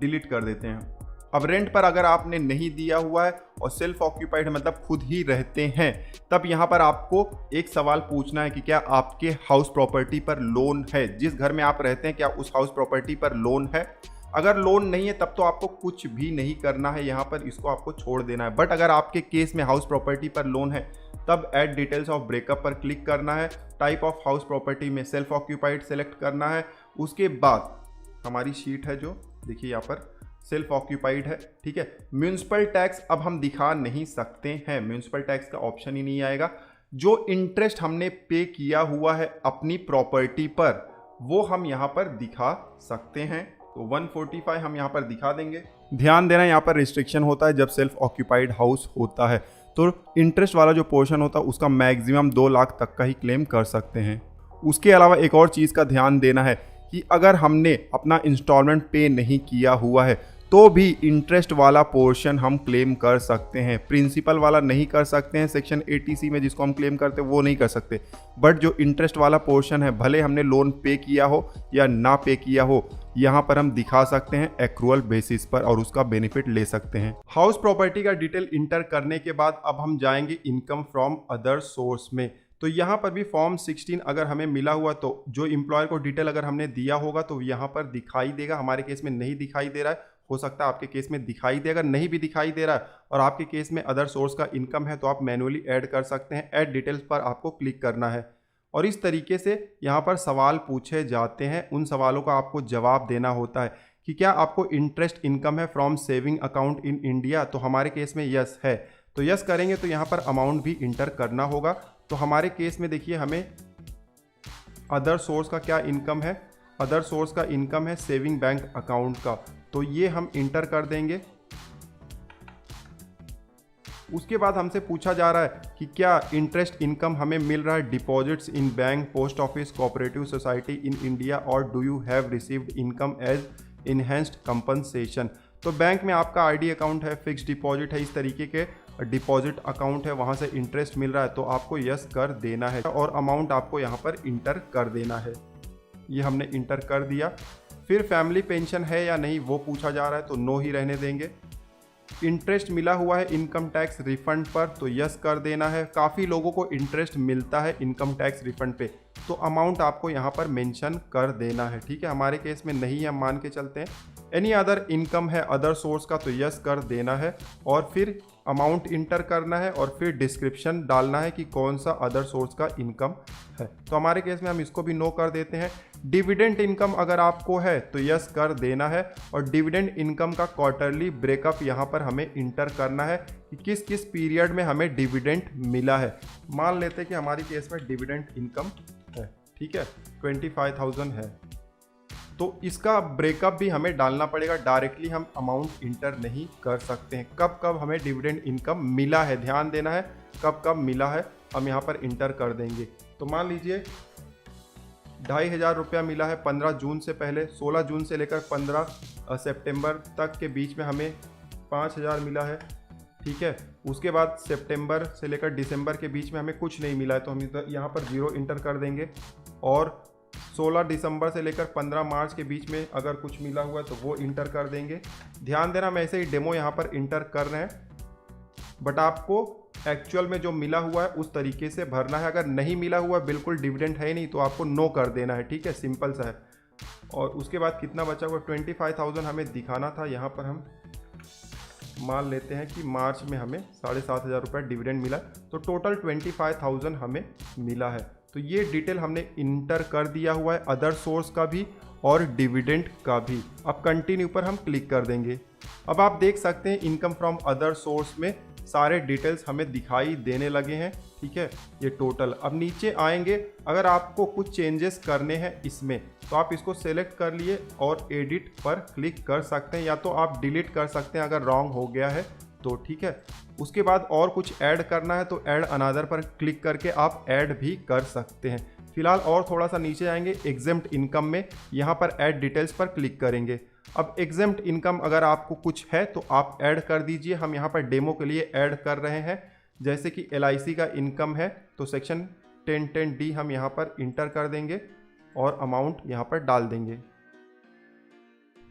डिलीट कर देते हैं। अब रेंट पर अगर आपने नहीं दिया हुआ है और सेल्फ ऑक्यूपाइड मतलब खुद ही रहते हैं, तब यहाँ पर आपको एक सवाल पूछना है कि क्या आपके हाउस प्रॉपर्टी पर लोन है, जिस घर में आप रहते हैं क्या उस हाउस प्रॉपर्टी पर लोन है। अगर लोन नहीं है तब तो आपको कुछ भी नहीं करना है, यहाँ पर इसको आपको छोड़ देना है। बट अगर आपके केस में हाउस प्रॉपर्टी पर लोन है तब ऐड डिटेल्स ऑफ ब्रेकअप पर क्लिक करना है। टाइप ऑफ हाउस प्रॉपर्टी में सेल्फ ऑक्यूपाइड सेलेक्ट करना है। उसके बाद हमारी शीट है जो देखिए यहाँ पर सेल्फ ऑक्यूपाइड है, ठीक है। म्यूनिसिपल टैक्स अब हम दिखा नहीं सकते हैं, म्यूनिसिपल टैक्स का ऑप्शन ही नहीं आएगा। जो इंटरेस्ट हमने पे किया हुआ है अपनी प्रॉपर्टी पर वो हम यहाँ पर दिखा सकते हैं, तो 145 हम यहाँ पर दिखा देंगे। ध्यान देना यहाँ पर रिस्ट्रिक्शन होता है जब सेल्फ ऑक्यूपाइड हाउस होता है, तो इंटरेस्ट वाला जो पोर्शन होता है उसका मैक्सिमम 2 लाख तक का ही क्लेम कर सकते हैं। उसके अलावा एक और चीज़ का ध्यान देना है कि अगर हमने अपना इंस्टॉलमेंट पे नहीं किया हुआ है तो भी इंटरेस्ट वाला पोर्शन हम क्लेम कर सकते हैं, प्रिंसिपल वाला नहीं कर सकते हैं। सेक्शन 80C में जिसको हम क्लेम करते हैं वो नहीं कर सकते, बट जो इंटरेस्ट वाला पोर्शन है भले हमने लोन पे किया हो या ना पे किया हो, यहाँ पर हम दिखा सकते हैं एक्रूअल बेसिस पर और उसका बेनिफिट ले सकते हैं। हाउस प्रॉपर्टी का डिटेल इंटर करने के बाद अब हम जाएंगे इनकम फ्रॉम अदर सोर्स में। तो यहाँ पर भी फॉर्म 16 अगर हमें मिला हुआ तो जो एम्प्लॉयर को डिटेल अगर हमने दिया होगा तो यहाँ पर दिखाई देगा। हमारे केस में नहीं दिखाई दे रहा है, हो सकता है आपके केस में दिखाई दे। अगर नहीं भी दिखाई दे रहा है और आपके केस में अदर सोर्स का इनकम है तो आप मैन्युअली ऐड कर सकते हैं। ऐड डिटेल्स पर आपको क्लिक करना है और इस तरीके से यहाँ पर सवाल पूछे जाते हैं। उन सवालों का आपको जवाब देना होता है कि क्या आपको इंटरेस्ट इनकम है from saving account in India, तो हमारे केस में यस है, तो यस करेंगे तो यहाँ पर अमाउंट भी इंटर करना होगा। तो हमारे केस में देखिए हमें अदर सोर्स का क्या इनकम है, अदर सोर्स का इनकम है सेविंग बैंक अकाउंट का, तो ये हम इंटर कर देंगे। उसके बाद हमसे पूछा जा रहा है कि क्या इंटरेस्ट इनकम हमें मिल रहा है deposits in bank, post office, cooperative society in India और do you have received income as enhanced compensation. तो बैंक में आपका आईडी अकाउंट है, फिक्स डिपॉजिट है, इस तरीके के डिपॉजिट अकाउंट है, वहाँ से इंटरेस्ट मिल रहा है तो आपको यस कर देना है और अमाउंट आपको यहाँ पर इंटर कर देना है। ये हमने इंटर कर दिया। फिर फैमिली पेंशन है या नहीं वो पूछा जा रहा है तो नो ही रहने देंगे। इंटरेस्ट मिला हुआ है इनकम टैक्स रिफंड पर तो यस कर देना है। काफ़ी लोगों को इंटरेस्ट मिलता है इनकम टैक्स रिफंड पे तो अमाउंट आपको यहाँ पर मेंशन कर देना है, ठीक है। हमारे केस में नहीं है, हम मान के चलते हैं। एनी अदर इनकम है अदर सोर्स का तो यस कर देना है और फिर अमाउंट इंटर करना है और फिर डिस्क्रिप्शन डालना है कि कौन सा अदर सोर्स का इनकम है। तो हमारे केस में हम इसको भी नो कर देते हैं। डिविडेंड इनकम अगर आपको है तो यस कर देना है और डिविडेंड इनकम का क्वार्टरली ब्रेकअप यहाँ पर हमें इंटर करना है कि किस किस पीरियड में हमें डिविडेंड मिला है। मान लेते हैं कि हमारी केस में डिविडेंड इनकम है, ठीक है, 25,000 है, तो इसका ब्रेकअप भी हमें डालना पड़ेगा। डायरेक्टली हम अमाउंट इंटर नहीं कर सकते हैं। कब कब हमें डिविडेंड इनकम मिला है, ध्यान देना है, कब कब मिला है हम यहाँ पर इंटर कर देंगे। तो मान लीजिए 2,500 रुपया मिला है 15 जून से पहले, 16 जून से लेकर 15 सितंबर तक के बीच में हमें 5,000 मिला है, ठीक है। उसके बाद सितंबर से लेकर दिसंबर के बीच में हमें कुछ नहीं मिला है तो हम यहाँ पर 0 इंटर कर देंगे। और 16 दिसंबर से लेकर 15 मार्च के बीच में अगर कुछ मिला हुआ है तो वो इंटर कर देंगे। ध्यान देना मैं ऐसे ही डेमो यहाँ पर इंटर कर रहे हैं, बट आपको एक्चुअल में जो मिला हुआ है उस तरीके से भरना है। अगर नहीं मिला हुआ बिल्कुल डिविडेंड है ही नहीं तो आपको नो कर देना है, ठीक है, सिंपल सा है। और उसके बाद कितना बचा हुआ, 25,000 हमें दिखाना था। यहाँ पर हम मान लेते हैं कि मार्च में हमें 7,500 रुपये डिविडेंड मिला, तो टोटल 25,000 हमें मिला है। तो ये डिटेल हमने इंटर कर दिया हुआ है अदर सोर्स का भी और डिविडेंड का भी। अब कंटिन्यू पर हम क्लिक कर देंगे। अब आप देख सकते हैं इनकम फ्रॉम अदर सोर्स में सारे डिटेल्स हमें दिखाई देने लगे हैं, ठीक है, ये टोटल। अब नीचे आएंगे, अगर आपको कुछ चेंजेस करने हैं इसमें तो आप इसको सेलेक्ट कर लिए और एडिट पर क्लिक कर सकते हैं, या तो आप डिलीट कर सकते हैं अगर रॉन्ग हो गया है तो, ठीक है। उसके बाद और कुछ ऐड करना है तो ऐड अनदर पर क्लिक करके आप ऐड भी कर सकते हैं। फिलहाल और थोड़ा सा नीचे आएंगे, एग्जेम्प्ट इनकम में यहाँ पर ऐड डिटेल्स पर क्लिक करेंगे। अब एग्जेम्प्ट इनकम अगर आपको कुछ है तो आप ऐड कर दीजिए। हम यहाँ पर डेमो के लिए ऐड कर रहे हैं, जैसे कि LIC का इनकम है तो सेक्शन 1010D हम यहाँ पर इंटर कर देंगे और अमाउंट यहाँ पर डाल देंगे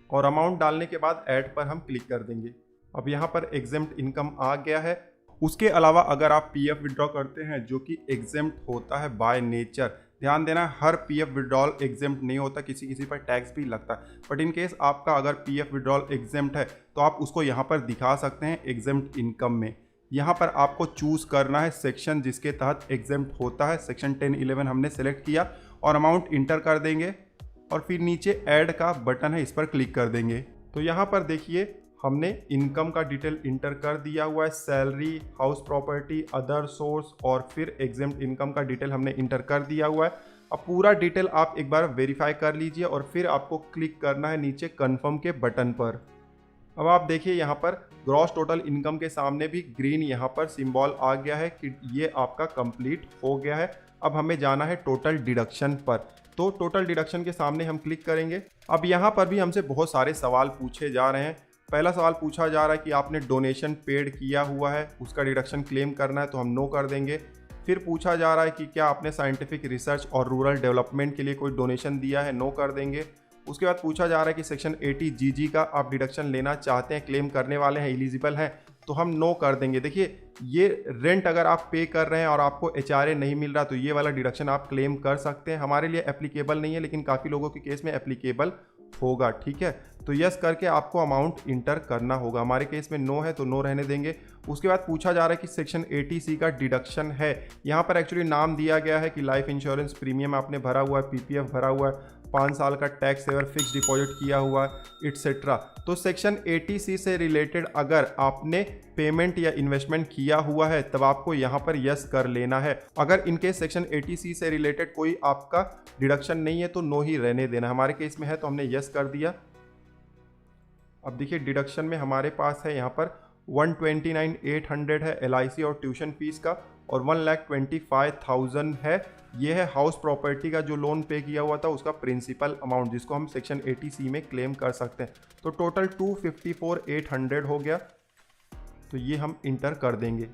और अमाउंट डालने के बाद ऐड पर हम क्लिक कर देंगे। अब यहाँ पर एग्जेम्प्ट इनकम आ गया है। उसके अलावा अगर आप PF विड्रॉ करते हैं जो कि एग्जेम्प्ट होता है बाय नेचर, ध्यान देना हर PF विड्रॉल एग्जेम्प्ट नहीं होता, किसी किसी पर टैक्स भी लगता है, बट इन केस आपका अगर PF विड्रॉल एग्जेम्प्ट है तो आप उसको यहाँ पर दिखा सकते हैं एग्जेम्प्ट इनकम में। यहाँ पर आपको चूज़ करना है सेक्शन जिसके तहत एग्जेम्प्ट होता है। सेक्शन 1011 हमने सेलेक्ट किया और अमाउंट इंटर कर देंगे और फिर नीचे ऐड का बटन है, इस पर क्लिक कर देंगे। तो तो यहाँ पर देखिए हमने इनकम का डिटेल इंटर कर दिया हुआ है, salary, house property, other source और फिर एग्जेम्प्ट इनकम का डिटेल हमने इंटर कर दिया हुआ है। अब पूरा डिटेल आप एक बार वेरीफाई कर लीजिए और फिर आपको क्लिक करना है नीचे कन्फर्म के बटन पर। अब आप देखिए यहाँ पर ग्रॉस टोटल इनकम के सामने भी ग्रीन यहाँ पर सिंबल आ गया है कि ये आपका कंप्लीट हो गया है। अब हमें जाना है टोटल डिडक्शन पर, तो टोटल डिडक्शन के सामने हम क्लिक करेंगे। अब यहाँ पर भी हमसे बहुत सारे सवाल पूछे जा रहे हैं। पहला सवाल पूछा जा रहा है कि आपने डोनेशन पेड किया हुआ है, उसका डिडक्शन क्लेम करना है, तो हम नो कर देंगे। फिर पूछा जा रहा है कि क्या आपने साइंटिफिक रिसर्च और रूरल डेवलपमेंट के लिए कोई डोनेशन दिया है, नो कर देंगे। उसके बाद पूछा जा रहा है कि सेक्शन 80 जीजी का आप डिडक्शन लेना चाहते हैं, क्लेम करने वाले हैं, एलिजिबल हैं, तो हम नो कर देंगे। देखिए ये रेंट अगर आप पे कर रहे हैं और आपको HRA नहीं मिल रहा तो ये वाला डिडक्शन आप क्लेम कर सकते हैं। हमारे लिए एप्लीकेबल नहीं है लेकिन काफ़ी लोगों के केस में एप्लीकेबल होगा, ठीक है। तो यस करके आपको अमाउंट इंटर करना होगा। हमारे केस में नो है तो नो रहने देंगे। उसके बाद पूछा जा रहा है कि सेक्शन 80C का डिडक्शन है। यहाँ पर एक्चुअली नाम दिया गया है कि लाइफ इंश्योरेंस प्रीमियम आपने भरा हुआ है, PPF भरा हुआ है, 5 साल का टैक्स सेवर फिक्स डिपॉजिट किया हुआ है एटसेट्रा। तो सेक्शन 80C से रिलेटेड अगर आपने पेमेंट या इन्वेस्टमेंट किया हुआ है तब आपको यहाँ पर यस कर लेना है। अगर इनके सेक्शन 80C से रिलेटेड कोई आपका डिडक्शन नहीं है तो नो ही रहने देना। हमारे केस में है तो हमने यस कर दिया। अब देखिए डिडक्शन में हमारे पास है यहाँ पर 129,800 है LIC और ट्यूशन फीस का, और 1,25,000 है ये है हाउस प्रॉपर्टी का जो लोन पे किया हुआ था उसका प्रिंसिपल अमाउंट, जिसको हम सेक्शन 80C में क्लेम कर सकते हैं। तो टोटल 254,800 हो गया, तो ये हम इंटर कर देंगे।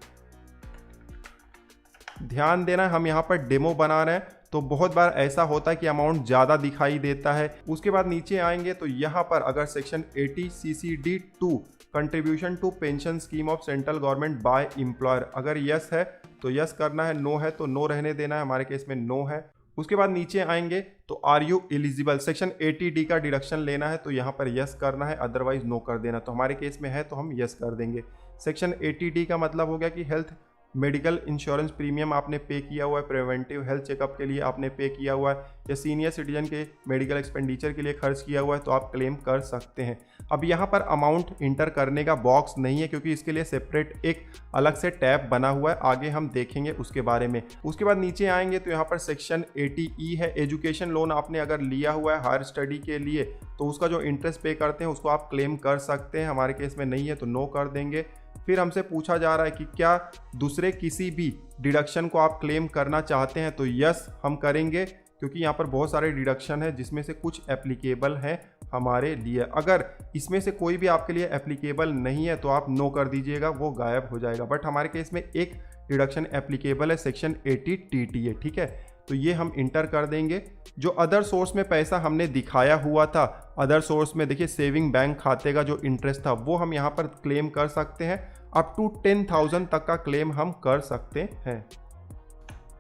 ध्यान देना हम यहाँ पर डेमो बना रहे हैं तो बहुत बार ऐसा होता है कि अमाउंट ज़्यादा दिखाई देता है। उसके बाद नीचे आएंगे तो यहाँ पर अगर section 80 CCD2 contribution to pension scheme of central government by employer, अगर यस है तो यस करना है, नो है तो नो रहने देना है। हमारे केस में नो है। उसके बाद नीचे आएंगे तो are you eligible, section 80D का डिडक्शन लेना है तो यहाँ पर यस करना है, अदरवाइज नो कर देना। तो हमारे केस में है तो हम यस कर देंगे। सेक्शन 80D का मतलब हो गया कि हेल्थ मेडिकल इंश्योरेंस प्रीमियम आपने पे किया हुआ है, प्रिवेंटिव हेल्थ चेकअप के लिए आपने पे किया हुआ है, या सीनियर सिटीजन के मेडिकल एक्सपेंडिचर के लिए खर्च किया हुआ है तो आप क्लेम कर सकते हैं। अब यहाँ पर अमाउंट इंटर करने का बॉक्स नहीं है क्योंकि इसके लिए सेपरेट एक अलग से टैब बना हुआ है, आगे हम देखेंगे उसके बारे में। उसके बाद नीचे आएंगे तो यहाँ पर सेक्शन 80E है, एजुकेशन लोन आपने अगर लिया हुआ है हायर स्टडी के लिए तो उसका जो इंटरेस्ट पे करते हैं उसको आप क्लेम कर सकते हैं। हमारे केस में नहीं है तो नो कर देंगे। फिर हमसे पूछा जा रहा है कि क्या दूसरे किसी भी डिडक्शन को आप क्लेम करना चाहते हैं, तो यस हम करेंगे क्योंकि यहाँ पर बहुत सारे डिडक्शन है जिसमें से कुछ एप्लीकेबल हैं हमारे लिए। अगर इसमें से कोई भी आपके लिए एप्लीकेबल नहीं है तो आप नो कर दीजिएगा, वो गायब हो जाएगा। बट हमारे केस में एक डिडक्शन एप्लीकेबल है, सेक्शन 80TTA, ठीक है। तो ये हम इंटर कर देंगे। जो अदर सोर्स में पैसा हमने दिखाया हुआ था, अदर सोर्स में देखिए सेविंग बैंक खाते का जो इंटरेस्ट था वो हम यहाँ पर क्लेम कर सकते हैं। अप टू 10,000 तक का क्लेम हम कर सकते हैं।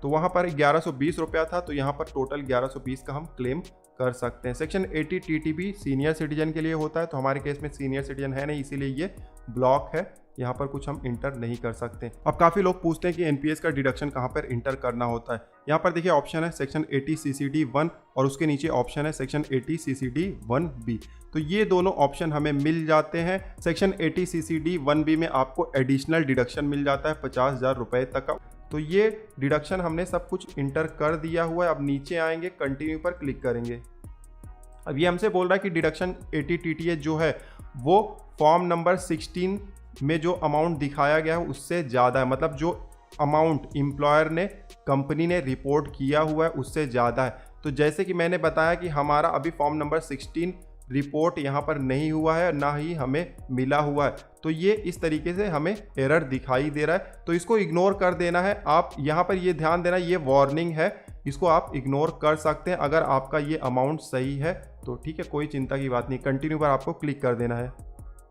तो वहाँ पर 1120 रुपया था तो यहाँ पर टोटल 1120 का हम क्लेम कर सकते हैं। सेक्शन 80TTB सीनियर सिटीजन के लिए होता है तो हमारे केस में सीनियर सिटीजन है नहीं, इसीलिए ये ब्लॉक है, यहाँ पर कुछ हम इंटर नहीं कर सकते। अब काफ़ी लोग पूछते हैं कि NPS का डिडक्शन कहाँ पर इंटर करना होता है। यहाँ पर देखिए ऑप्शन है सेक्शन 80 CCD1 और उसके नीचे ऑप्शन है सेक्शन 80 CCD1B। तो ये दोनों ऑप्शन हमें मिल जाते हैं। सेक्शन 80 CCD1B में आपको एडिशनल डिडक्शन मिल जाता है 50,000 रुपये तक का। तो ये डिडक्शन हमने सब कुछ इंटर कर दिया हुआ है। अब नीचे आएंगे, कंटिन्यू पर क्लिक करेंगे। अब ये हमसे बोल रहा है कि डिडक्शन 80TTA जो है वो फॉर्म नंबर 16 में जो अमाउंट दिखाया गया है उससे ज़्यादा है, मतलब जो अमाउंट एम्प्लॉयर ने कंपनी ने रिपोर्ट किया हुआ है उससे ज़्यादा है। तो जैसे कि मैंने बताया कि हमारा अभी फॉर्म नंबर 16 रिपोर्ट यहाँ पर नहीं हुआ है, ना ही हमें मिला हुआ है, तो ये इस तरीके से हमें एरर दिखाई दे रहा है। तो इसको इग्नोर कर देना है। आप यहाँ पर ये ध्यान देना, ये वार्निंग है, इसको आप इग्नोर कर सकते हैं अगर आपका ये अमाउंट सही है तो, ठीक है, कोई चिंता की बात नहीं। कंटिन्यू पर आपको क्लिक कर देना है।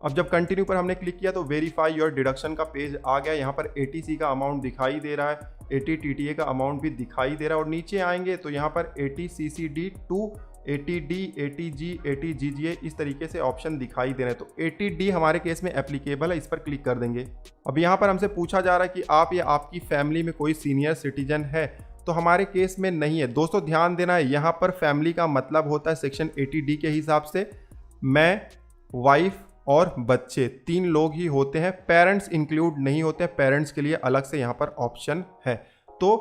अब जब कंटिन्यू पर हमने क्लिक किया तो वेरीफाई योर डिडक्शन का पेज आ गया। यहाँ पर 80C का अमाउंट दिखाई दे रहा है, 80TTA का अमाउंट भी दिखाई दे रहा है। और नीचे आएंगे तो यहाँ पर 80 CCD2, 80D, 80G, 80GGA इस तरीके से ऑप्शन दिखाई दे रहे हैं। तो 80D हमारे केस में एप्लीकेबल है, इस पर क्लिक कर देंगे। अब यहाँ पर हमसे पूछा जा रहा है कि आप या आपकी फैमिली में कोई सीनियर सिटीजन है, तो हमारे केस में नहीं है। दोस्तों ध्यान देना है, यहाँ पर फैमिली का मतलब होता है सेक्शन 80D के हिसाब से मैं वाइफ और बच्चे, 3 लोग ही होते हैं, पेरेंट्स इंक्लूड नहीं होते, पेरेंट्स के लिए अलग से यहाँ पर ऑप्शन है। तो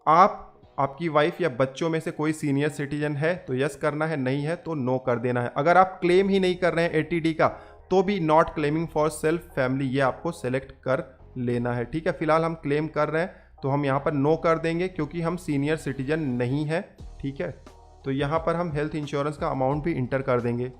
आपकी वाइफ या बच्चों में से कोई सीनियर सिटीजन है तो यस करना है, नहीं है तो नो कर देना है। अगर आप क्लेम ही नहीं कर रहे हैं एटीडी का तो भी not claiming for self family ये आपको सेलेक्ट कर लेना है। ठीक है, फिलहाल हम क्लेम कर रहे हैं तो हम यहाँ पर नो कर देंगे क्योंकि हम सीनियर सिटीजन नहीं है। ठीक है, तो यहाँ पर हम हेल्थ इंश्योरेंस का अमाउंट भी इंटर कर देंगे।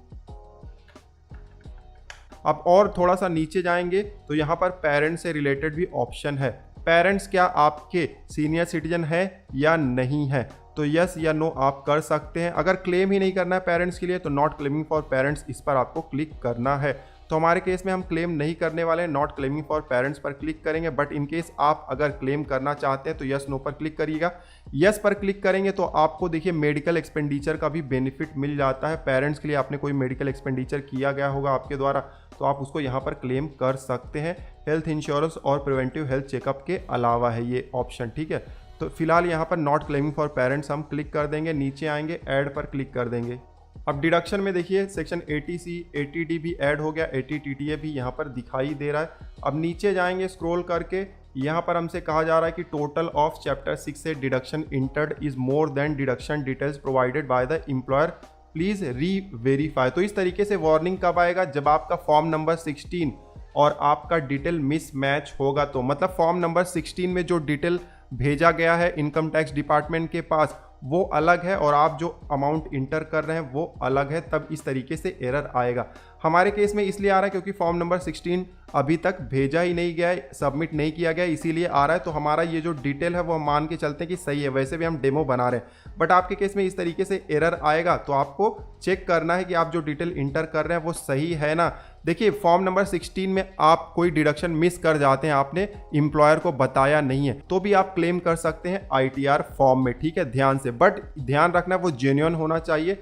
अब और थोड़ा सा नीचे जाएंगे तो यहाँ पर पेरेंट्स से रिलेटेड भी ऑप्शन है। पेरेंट्स क्या आपके सीनियर सिटीजन है या नहीं है, तो यस या नो आप कर सकते हैं। अगर क्लेम ही नहीं करना है पेरेंट्स के लिए तो नॉट क्लेमिंग फॉर पेरेंट्स इस पर आपको क्लिक करना है। तो हमारे केस में हम क्लेम नहीं करने वाले हैं, नॉट क्लेमिंग फॉर पेरेंट्स पर क्लिक करेंगे। बट इन केस आप अगर क्लेम करना चाहते हैं तो यस नो पर क्लिक करिएगा। यस पर क्लिक करेंगे तो आपको देखिए मेडिकल एक्सपेंडिचर का भी बेनिफिट मिल जाता है। पेरेंट्स के लिए आपने कोई मेडिकल एक्सपेंडिचर किया गया होगा आपके द्वारा तो आप उसको यहाँ पर क्लेम कर सकते हैं। हेल्थ इंश्योरेंस और प्रिवेंटिव हेल्थ चेकअप के अलावा है ये ऑप्शन। ठीक है, तो फिलहाल यहाँ पर नॉट क्लेमिंग फॉर पेरेंट्स हम क्लिक कर देंगे, नीचे आएंगे ऐड पर क्लिक कर देंगे। अब डिडक्शन में देखिए सेक्शन 80C 80D भी ऐड हो गया, 80TTA भी यहाँ पर दिखाई दे रहा है। अब नीचे जाएंगे स्क्रॉल करके, यहाँ पर हमसे कहा जा रहा है कि टोटल ऑफ चैप्टर 6 से deduction entered is more than deduction details provided by the employer, please reverify. तो इस तरीके से वार्निंग कब आएगा, जब आपका फॉर्म नंबर 16 और आपका डिटेल मिसमैच होगा। तो मतलब फॉर्म नंबर 16 में जो डिटेल भेजा गया है इनकम टैक्स डिपार्टमेंट के पास वो अलग है और आप जो अमाउंट इंटर कर रहे हैं वो अलग है, तब इस तरीके से एरर आएगा। हमारे केस में इसलिए आ रहा है क्योंकि फॉर्म नंबर 16 अभी तक भेजा ही नहीं गया है, सबमिट नहीं किया गया, इसीलिए आ रहा है। तो हमारा ये जो डिटेल है वो हम मान के चलते हैं कि सही है, वैसे भी हम डेमो बना रहे हैं। बट आपके केस में इस तरीके से एरर आएगा तो आपको चेक करना है कि आप जो डिटेल इंटर कर रहे हैं वो सही है ना। देखिए फॉर्म नंबर 16 में आप कोई डिडक्शन मिस कर जाते हैं, आपने एम्प्लॉयर को बताया नहीं है, तो भी आप क्लेम कर सकते हैं ITR फॉर्म में। ठीक है, ध्यान से, बट ध्यान रखना वो जेन्युइन होना चाहिए,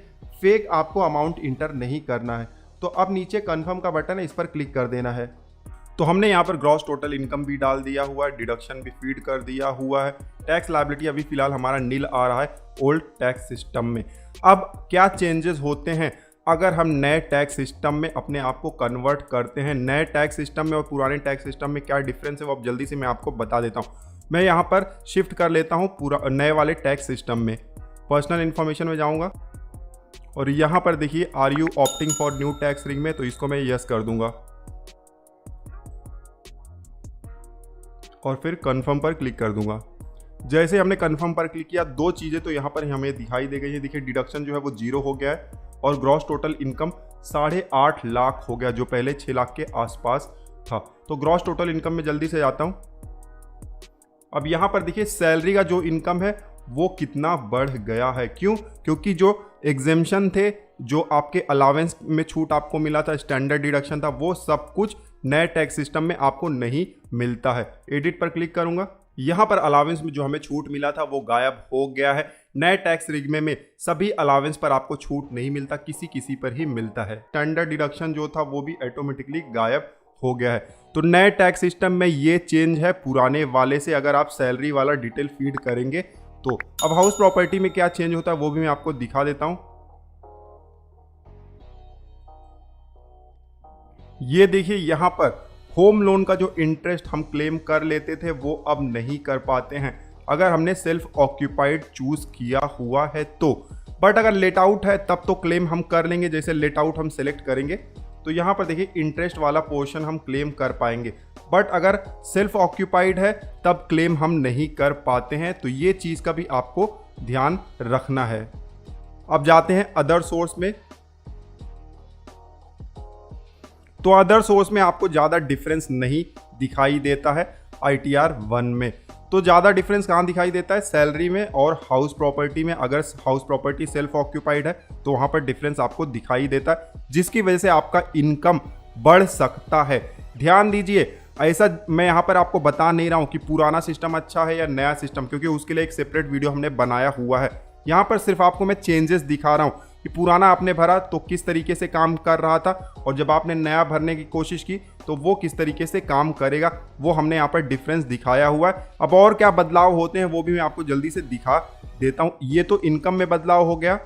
फेक आपको अमाउंट इंटर नहीं करना है। तो अब नीचे कंफर्म का बटन है, इस पर क्लिक कर देना है। तो हमने यहाँ पर ग्रॉस टोटल इनकम भी डाल दिया हुआ है, डिडक्शन भी फीड कर दिया हुआ है। टैक्स लायबिलिटी अभी फिलहाल हमारा नील आ रहा है ओल्ड टैक्स सिस्टम में। अब क्या चेंजेस होते हैं अगर हम नए टैक्स सिस्टम में अपने आप को कन्वर्ट करते हैं? नए टैक्स सिस्टम में और पुराने टैक्स सिस्टम में क्या डिफरेंस है वो अब जल्दी से मैं आपको बता देता हूँ। मैं यहाँ पर शिफ्ट कर लेता हूँ पूरा नए वाले टैक्स सिस्टम में। पर्सनल इन्फॉर्मेशन में जाऊँगा और यहाँ पर देखिए are you opting for new tax रिंग में, तो इसको मैं यस कर दूंगा और फिर कंफर्म पर क्लिक कर दूंगा। जैसे हमने कंफर्म पर क्लिक किया, दो चीज़ें तो यहाँ पर हमें दिखाई दे गई है। देखिए डिडक्शन जो है वो 0 हो गया है और ग्रॉस टोटल इनकम 8.5 लाख हो गया, जो पहले 6 लाख के आसपास था। तो ग्रॉस टोटल इनकम में जल्दी से जाता हूँ। अब यहाँ पर देखिए सैलरी का जो इनकम है वो कितना बढ़ गया है। क्यों? क्योंकि जो एग्जेम्पशन थे, जो आपके अलावेंस में छूट आपको मिला था, स्टैंडर्ड डिडक्शन था, वो सब कुछ नए टैक्स सिस्टम में आपको नहीं मिलता है। एडिट पर क्लिक करूंगा, यहाँ पर अलावेंस में जो हमें छूट मिला था वो गायब हो गया है। नए टैक्स रिग्मे में सभी अलावेंस पर आपको छूट नहीं मिलता, किसी किसी पर ही मिलता है। स्टैंडर्ड डिडक्शन जो था वो भी ऑटोमेटिकली गायब हो गया है। तो नए टैक्स सिस्टम में ये चेंज है पुराने वाले से। अगर आप सैलरी वाला डिटेल फीड करेंगे तो अब हाउस प्रॉपर्टी में क्या चेंज होता है वो भी मैं आपको दिखा देता हूं। ये देखिए यहाँ पर होम लोन का जो इंटरेस्ट हम क्लेम कर लेते थे वो अब नहीं कर पाते हैं अगर हमने सेल्फ ऑक्यूपाइड चूज किया हुआ है तो। बट अगर लेट आउट है तब तो क्लेम हम कर लेंगे। जैसे लेट आउट हम सेलेक्ट करेंगे तो यहाँ पर देखिए इंटरेस्ट वाला पोर्शन हम क्लेम कर पाएंगे। बट अगर सेल्फ ऑक्यूपाइड है तब क्लेम हम नहीं कर पाते हैं। तो ये चीज़ का भी आपको ध्यान रखना है। अब जाते हैं अदर सोर्स में। तो अदर सोर्स में आपको ज़्यादा डिफरेंस नहीं दिखाई देता है ITR 1 में। तो ज़्यादा डिफरेंस कहाँ दिखाई देता है? सैलरी में और हाउस प्रॉपर्टी में। अगर हाउस प्रॉपर्टी सेल्फ ऑक्यूपाइड है तो वहाँ पर डिफरेंस आपको दिखाई देता है, जिसकी वजह से आपका इनकम बढ़ सकता है। ध्यान दीजिए, ऐसा मैं यहाँ पर आपको बता नहीं रहा हूँ कि पुराना सिस्टम अच्छा है या नया सिस्टम, क्योंकि उसके लिए एक सेपरेट वीडियो हमने बनाया हुआ है। यहाँ पर सिर्फ आपको मैं चेंजेस दिखा रहा हूँ कि पुराना आपने भरा तो किस तरीके से काम कर रहा था और जब आपने नया भरने की कोशिश की तो वो किस तरीके से काम करेगा, वो हमने यहाँ पर डिफरेंस दिखाया हुआ है। अब और क्या बदलाव होते हैं वो भी मैं आपको जल्दी से दिखा देता हूँ। ये तो इनकम में बदलाव हो गया।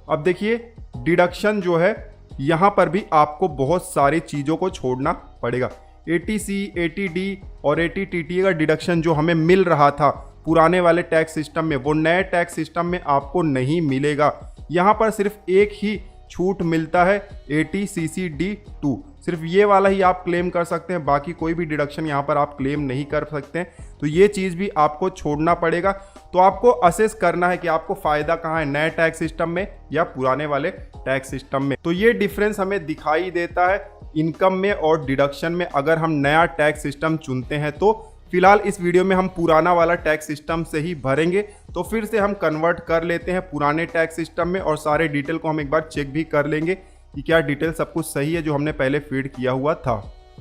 अब देखिए डिडक्शन जो है यहाँ पर भी आपको बहुत सारी चीज़ों को छोड़ना पड़ेगा। ATC, ATD और ATTT का डिडक्शन जो हमें मिल रहा था पुराने वाले टैक्स सिस्टम में, वो नए टैक्स सिस्टम में आपको नहीं मिलेगा। यहाँ पर सिर्फ एक ही छूट मिलता है, ATCCD2, सिर्फ ये वाला ही आप क्लेम कर सकते हैं, बाकी कोई भी डिडक्शन यहाँ पर आप क्लेम नहीं कर सकते हैं। तो ये चीज़ भी आपको छोड़ना पड़ेगा। तो आपको असेस करना है कि आपको फ़ायदा कहाँ है, नए टैक्स सिस्टम में या पुराने वाले टैक्स सिस्टम में। तो ये डिफरेंस हमें दिखाई देता है इनकम में और डिडक्शन में अगर हम नया टैक्स सिस्टम चुनते हैं। तो फिलहाल इस वीडियो में हम पुराना वाला टैक्स सिस्टम से ही भरेंगे। तो फिर से हम कन्वर्ट कर लेते हैं पुराने टैक्स सिस्टम में और सारे डिटेल को हम एक बार चेक भी कर लेंगे कि क्या डिटेल सब कुछ सही है जो हमने पहले फीड किया हुआ था।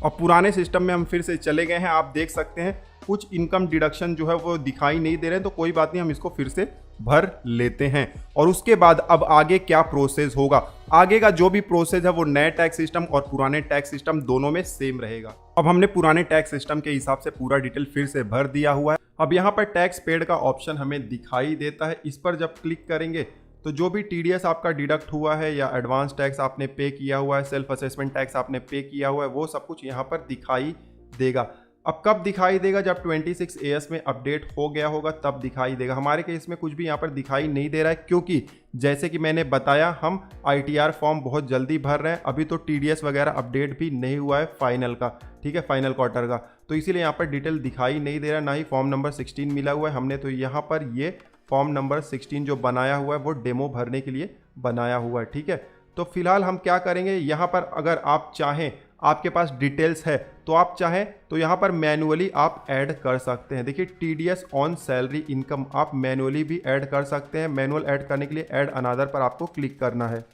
और पुराने सिस्टम में हम फिर से चले गए हैं। आप देख सकते हैं कुछ इनकम डिडक्शन जो है वो दिखाई नहीं दे रहे हैं, तो कोई बात नहीं, हम इसको फिर से भर लेते हैं। और उसके बाद अब आगे क्या प्रोसेस होगा, आगे का जो भी प्रोसेस है वो नए टैक्स सिस्टम और पुराने टैक्स सिस्टम दोनों में सेम रहेगा। अब हमने पुराने टैक्स सिस्टम के हिसाब से पूरा डिटेल फिर से भर दिया हुआ है। अब यहाँ पर टैक्स पेड का ऑप्शन हमें दिखाई देता है। इस पर जब क्लिक करेंगे तो जो भी TDS आपका डिडक्ट हुआ है या एडवांस टैक्स आपने पे किया हुआ है, सेल्फ असेसमेंट टैक्स आपने पे किया हुआ है, वो सब कुछ यहाँ पर दिखाई देगा। अब कब दिखाई देगा, जब 26 AS में अपडेट हो गया होगा तब दिखाई देगा। हमारे केस में कुछ भी यहाँ पर दिखाई नहीं दे रहा है, क्योंकि जैसे कि मैंने बताया हम ITR फॉर्म बहुत जल्दी भर रहे हैं। अभी तो TDS वगैरह अपडेट भी नहीं हुआ है फाइनल का, ठीक है, फाइनल क्वार्टर का। तो इसीलिए यहाँ पर डिटेल दिखाई नहीं दे रहा, ना ही फॉर्म नंबर 16 मिला हुआ है हमने। तो यहाँ पर ये फॉर्म नंबर 16 जो बनाया हुआ है वो डेमो भरने के लिए बनाया हुआ है, ठीक है। तो फिलहाल हम क्या करेंगे, यहाँ पर अगर आप चाहें, आपके पास डिटेल्स है तो आप चाहें तो यहाँ पर मैनुअली आप ऐड कर सकते हैं। देखिए TDS ऑन सैलरी इनकम आप मैनुअली भी ऐड कर सकते हैं। मैनुअल ऐड करने के लिए ऐड अनदर पर आपको क्लिक करना है।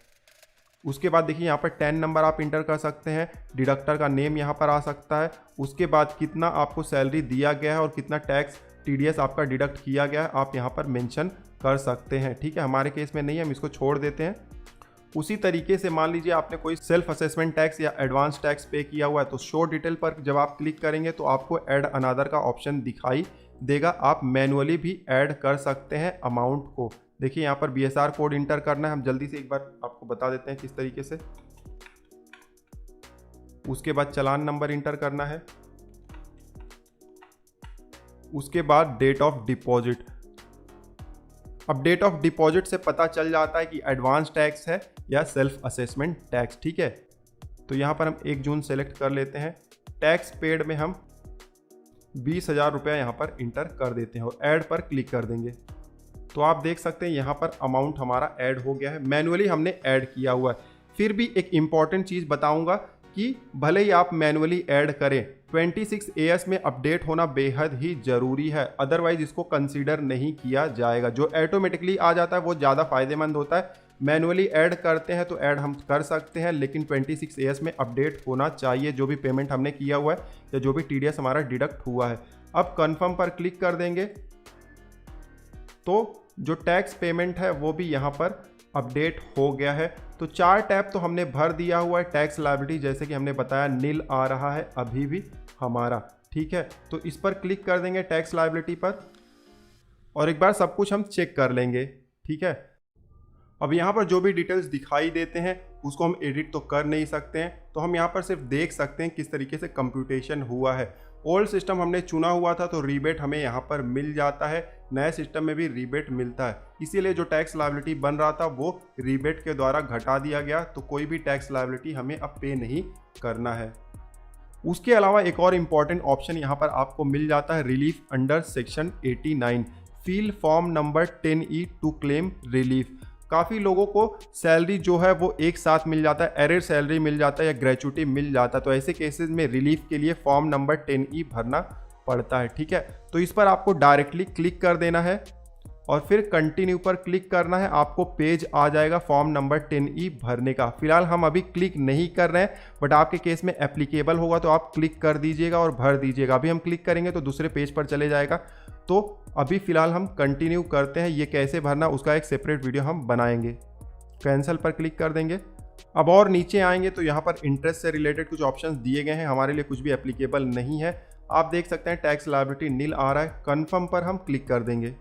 उसके बाद देखिए यहाँ पर 10 नंबर आप इंटर कर सकते हैं, डिडक्टर का नेम यहाँ पर आ सकता है। उसके बाद कितना आपको सैलरी दिया गया है और कितना टैक्स TDS आपका डिडक्ट किया गया है आप यहाँ पर मेंशन कर सकते हैं, ठीक है। हमारे केस में नहीं है, हम इसको छोड़ देते हैं। उसी तरीके से मान लीजिए आपने कोई सेल्फ असेसमेंट टैक्स या एडवांस टैक्स पे किया हुआ है, तो शो डिटेल पर जब आप क्लिक करेंगे तो आपको ऐड अनदर का ऑप्शन दिखाई देगा। आप मैनुअली भी ऐड कर सकते हैं अमाउंट को। देखिए यहाँ पर BSR कोड इंटर करना है, हम जल्दी से एक बार आपको बता देते हैं किस तरीके से। उसके बाद चालान नंबर इंटर करना है। उसके बाद डेट ऑफ डिपॉजिट। अब डेट ऑफ डिपॉजिट से पता चल जाता है कि एडवांस टैक्स है या सेल्फ असेसमेंट टैक्स, ठीक है। तो यहाँ पर हम 1 जून सेलेक्ट कर लेते हैं। टैक्स पेड में हम 20,000 रुपया यहाँ पर इंटर कर देते हैं और ऐड पर क्लिक कर देंगे। तो आप देख सकते हैं यहाँ पर अमाउंट हमारा ऐड हो गया है, मैनुअली हमने ऐड किया हुआ है। फिर भी एक इम्पॉर्टेंट चीज़ बताऊँगा कि भले ही आप मैनुअली ऐड करें, 26 AS में अपडेट होना बेहद ही ज़रूरी है, अदरवाइज इसको कंसीडर नहीं किया जाएगा। जो ऑटोमेटिकली आ जाता है वो ज़्यादा फायदेमंद होता है। मैनुअली ऐड करते हैं तो ऐड हम कर सकते हैं, लेकिन 26 AS में अपडेट होना चाहिए जो भी पेमेंट हमने किया हुआ है या जो भी TDS हमारा डिडक्ट हुआ है। अब कन्फर्म पर क्लिक कर देंगे तो जो टैक्स पेमेंट है वो भी यहाँ पर अपडेट हो गया है। तो 4 टैब तो हमने भर दिया हुआ है। टैक्स लायबिलिटी जैसे कि हमने बताया नील आ रहा है अभी भी हमारा, ठीक है। तो इस पर क्लिक कर देंगे टैक्स लायबिलिटी पर और एक बार सब कुछ हम चेक कर लेंगे, ठीक है। अब यहाँ पर जो भी डिटेल्स दिखाई देते हैं उसको हम एडिट तो कर नहीं सकते हैं, तो हम यहाँ पर सिर्फ देख सकते हैं किस तरीके से कंप्यूटेशन हुआ है। ओल्ड सिस्टम हमने चुना हुआ था तो रीबेट हमें यहाँ पर मिल जाता है, नए सिस्टम में भी रीबेट मिलता है। इसीलिए जो टैक्स लायबिलिटी बन रहा था वो रीबेट के द्वारा घटा दिया गया, तो कोई भी टैक्स लायबिलिटी हमें अब पे नहीं करना है। उसके अलावा एक और इम्पॉर्टेंट ऑप्शन यहाँ पर आपको मिल जाता है, relief under section 89, fill form number 10E to claim relief. काफ़ी लोगों को सैलरी जो है वो एक साथ मिल जाता है, एरियर सैलरी मिल जाता है या ग्रेचुटी मिल जाता है, तो ऐसे केसेस में रिलीफ के लिए फॉर्म नंबर 10E भरना पड़ता है, ठीक है। तो इस पर आपको डायरेक्टली क्लिक कर देना है और फिर कंटिन्यू पर क्लिक करना है। आपको पेज आ जाएगा फॉर्म नंबर 10E भरने का। फिलहाल हम अभी क्लिक नहीं कर रहे हैं, बट आपके केस में एप्लीकेबल होगा तो आप क्लिक कर दीजिएगा और भर दीजिएगा। अभी हम क्लिक करेंगे तो दूसरे पेज पर चले जाएगा। तो अभी फ़िलहाल हम कंटिन्यू करते हैं, ये कैसे भरना उसका एक सेपरेट वीडियो हम बनाएंगे। कैंसिल पर क्लिक कर देंगे। अब और नीचे आएंगे तो यहाँ पर इंटरेस्ट से रिलेटेड कुछ ऑप्शंस दिए गए हैं, हमारे लिए कुछ भी एप्लीकेबल नहीं है। आप देख सकते हैं टैक्स लायबिलिटी नील आ रहा है, कन्फर्म पर हम क्लिक कर देंगे।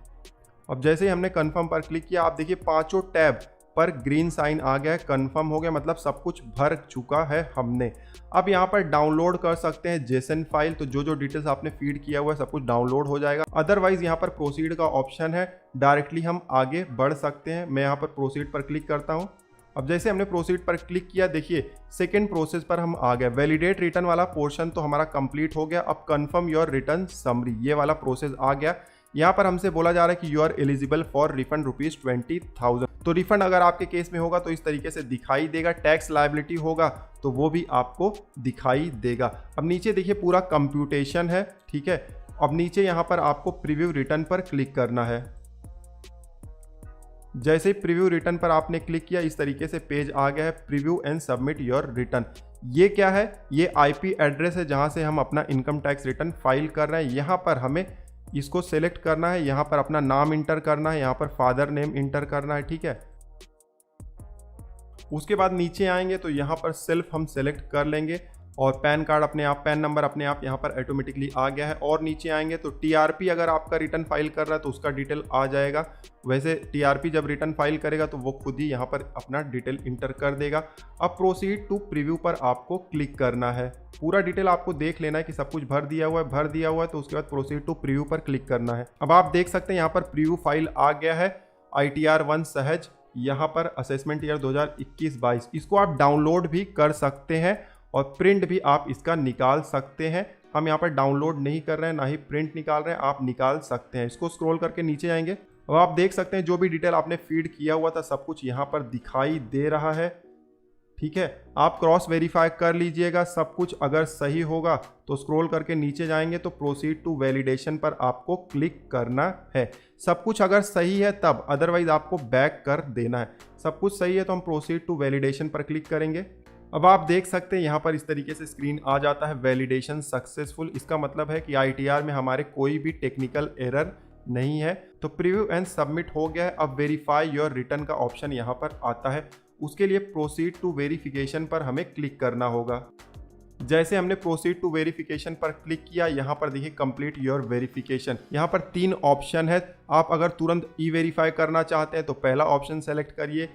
अब जैसे ही हमने कन्फर्म पर क्लिक किया आप देखिए 5 टैब ऊपर ग्रीन साइन आ गया है, कंफर्म हो गया, मतलब सब कुछ भर चुका है हमने। अब यहाँ पर डाउनलोड कर सकते हैं जेसन फाइल, तो जो जो डिटेल्स आपने फीड किया हुआ है सब कुछ डाउनलोड हो जाएगा। अदरवाइज यहाँ पर प्रोसीड का ऑप्शन है, डायरेक्टली हम आगे बढ़ सकते हैं। मैं यहाँ पर प्रोसीड पर क्लिक करता हूँ। अब जैसे हमने प्रोसीड पर क्लिक किया, देखिए सेकेंड प्रोसेस पर हम आ गए। वैलिडेट रिटर्न वाला पोर्शन तो हमारा कंप्लीट हो गया। अब कंफर्म योर रिटर्न समरी, ये वाला प्रोसेस आ गया। यहाँ पर हमसे बोला जा रहा है कि you are eligible for refund ₹20,000। तो रिफंड अगर आपके केस में होगा तो इस तरीके से दिखाई देगा। टैक्स लायबिलिटी होगा तो वो भी आपको दिखाई देगा। अब नीचे देखिए पूरा कंप्यूटेशन है, ठीक है। अब नीचे यहाँ पर आपको प्रीव्यू रिटर्न पर क्लिक करना है। जैसे ही प्रीव्यू रिटर्न पर आपने क्लिक किया, इस तरीके से पेज आ गया है, preview and submit your return. ये क्या है? ये आईपी एड्रेस है जहां से हम अपना इनकम टैक्स रिटर्न फाइल कर रहे हैं। यहाँ पर हमें इसको सेलेक्ट करना है, यहाँ पर अपना नाम इंटर करना है, यहाँ पर फादर नेम इंटर करना है, ठीक है। उसके बाद नीचे आएंगे तो यहाँ पर सेल्फ हम सेलेक्ट कर लेंगे और पैन कार्ड अपने आप, पैन नंबर अपने आप यहाँ पर ऑटोमेटिकली आ गया है। और नीचे आएंगे तो टीआरपी अगर आपका रिटर्न फाइल कर रहा है तो उसका डिटेल आ जाएगा। वैसे टीआरपी जब रिटर्न फाइल करेगा तो वो खुद ही यहाँ पर अपना डिटेल इंटर कर देगा। अब प्रोसीड टू प्रीव्यू पर आपको क्लिक करना है। पूरा डिटेल आपको देख लेना है कि सब कुछ भर दिया हुआ है, तो उसके बाद प्रोसीड टू प्रीव्यू पर क्लिक करना है। अब आप देख सकते हैं यहाँ पर प्रीव्यू फाइल आ गया है, ITR 1 सहज, यहाँ पर असेसमेंट ईयर 2021-22। इसको आप डाउनलोड भी कर सकते हैं और प्रिंट भी आप इसका निकाल सकते हैं। हम यहाँ पर डाउनलोड नहीं कर रहे हैं, ना ही प्रिंट निकाल रहे हैं, आप निकाल सकते हैं। इसको स्क्रॉल करके नीचे आएंगे। अब आप देख सकते हैं जो भी डिटेल आपने फीड किया हुआ था सब कुछ यहाँ पर दिखाई दे रहा है, ठीक है। आप क्रॉस वेरीफाई कर लीजिएगा, सब कुछ अगर सही होगा तो स्क्रॉल करके नीचे जाएंगे तो प्रोसीड टू वैलिडेशन पर आपको क्लिक करना है। सब कुछ अगर सही है तब, अदरवाइज आपको बैक कर देना है। सब कुछ सही है तो हम प्रोसीड टू वैलिडेशन पर क्लिक करेंगे। अब आप देख सकते हैं यहाँ पर इस तरीके से स्क्रीन आ जाता है, वैलिडेशन सक्सेसफुल। इसका मतलब है कि ITR में हमारे कोई भी टेक्निकल एरर नहीं है। तो प्रीव्यू एंड सबमिट हो गया है। अब वेरीफाई योर रिटर्न का ऑप्शन यहाँ पर आता है। उसके लिए प्रोसीड टू वेरिफिकेशन पर हमें क्लिक करना होगा। जैसे हमने प्रोसीड टू वेरिफिकेशन पर क्लिक किया, यहाँ पर देखिए कंप्लीट योर वेरिफिकेशन। यहाँ पर 3 ऑप्शन है। आप अगर तुरंत ई वेरीफाई करना चाहते हैं तो पहला ऑप्शन सेलेक्ट करिए,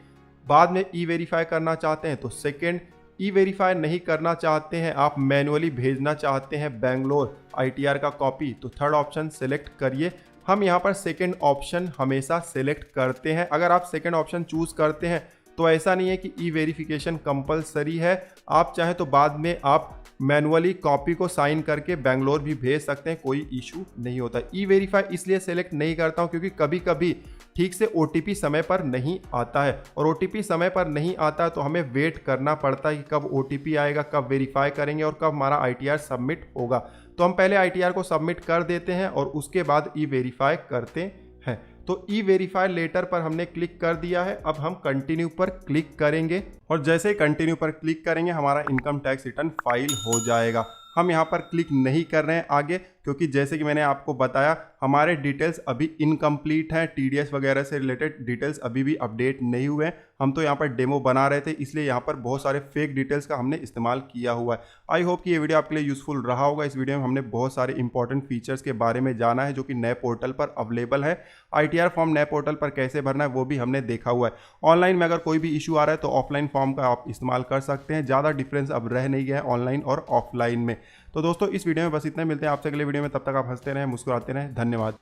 बाद में ई वेरीफाई करना चाहते हैं तो सेकेंड, ई वेरीफाई नहीं करना चाहते हैं, आप मैनुअली भेजना चाहते हैं बेंगलोर ITR का कॉपी, तो थर्ड ऑप्शन सेलेक्ट करिए। हम यहाँ पर सेकेंड ऑप्शन हमेशा सेलेक्ट करते हैं। अगर आप सेकेंड ऑप्शन चूज करते हैं तो ऐसा नहीं है कि ई वेरिफिकेशन कंपलसरी है, आप चाहे तो बाद में आप मैनुअली कॉपी को साइन करके बेंगलोर भी भेज सकते हैं, कोई इशू नहीं होता। ई वेरीफाई इसलिए सेलेक्ट नहीं करता हूं क्योंकि कभी कभी ठीक से OTP समय पर नहीं आता है, और OTP समय पर नहीं आता है तो हमें वेट करना पड़ता है कि कब OTP आएगा, कब वेरीफाई करेंगे और कब हमारा ITR सबमिट होगा। तो हम पहले ITR को सबमिट कर देते हैं और उसके बाद ई वेरीफाई करते हैं। तो ई वेरीफाई लेटर पर हमने क्लिक कर दिया है। अब हम कंटिन्यू पर क्लिक करेंगे और जैसे ही कंटिन्यू पर क्लिक करेंगे हमारा इनकम टैक्स रिटर्न फाइल हो जाएगा। हम यहाँ पर क्लिक नहीं कर रहे हैं आगे, क्योंकि जैसे कि मैंने आपको बताया हमारे डिटेल्स अभी इनकम्प्लीट हैं। TDS वगैरह से रिलेटेड डिटेल्स अभी भी अपडेट नहीं हुए हैं। हम तो यहाँ पर डेमो बना रहे थे, इसलिए यहाँ पर बहुत सारे फेक डिटेल्स का हमने इस्तेमाल किया हुआ है। आई होप कि ये वीडियो आपके लिए यूजफुल रहा होगा। इस वीडियो में हमने बहुत सारे इंपॉर्टेंट फीचर्स के बारे में जाना है जो कि नए पोर्टल पर अवेलेबल है। ITR फॉर्म नए पोर्टल पर कैसे भरना है वो भी हमने देखा हुआ है। ऑनलाइन में अगर कोई भी इशू आ रहा है तो ऑफलाइन फॉर्म का आप इस्तेमाल कर सकते हैं। ज़्यादा डिफरेंस अब रह नहीं गया है ऑनलाइन और ऑफलाइन में। तो दोस्तों इस वीडियो में बस इतना, मिलते हैं आपसे अगले वीडियो में। तब तक आप हंसते रहें, मुस्कुराते रहें। धन्यवाद।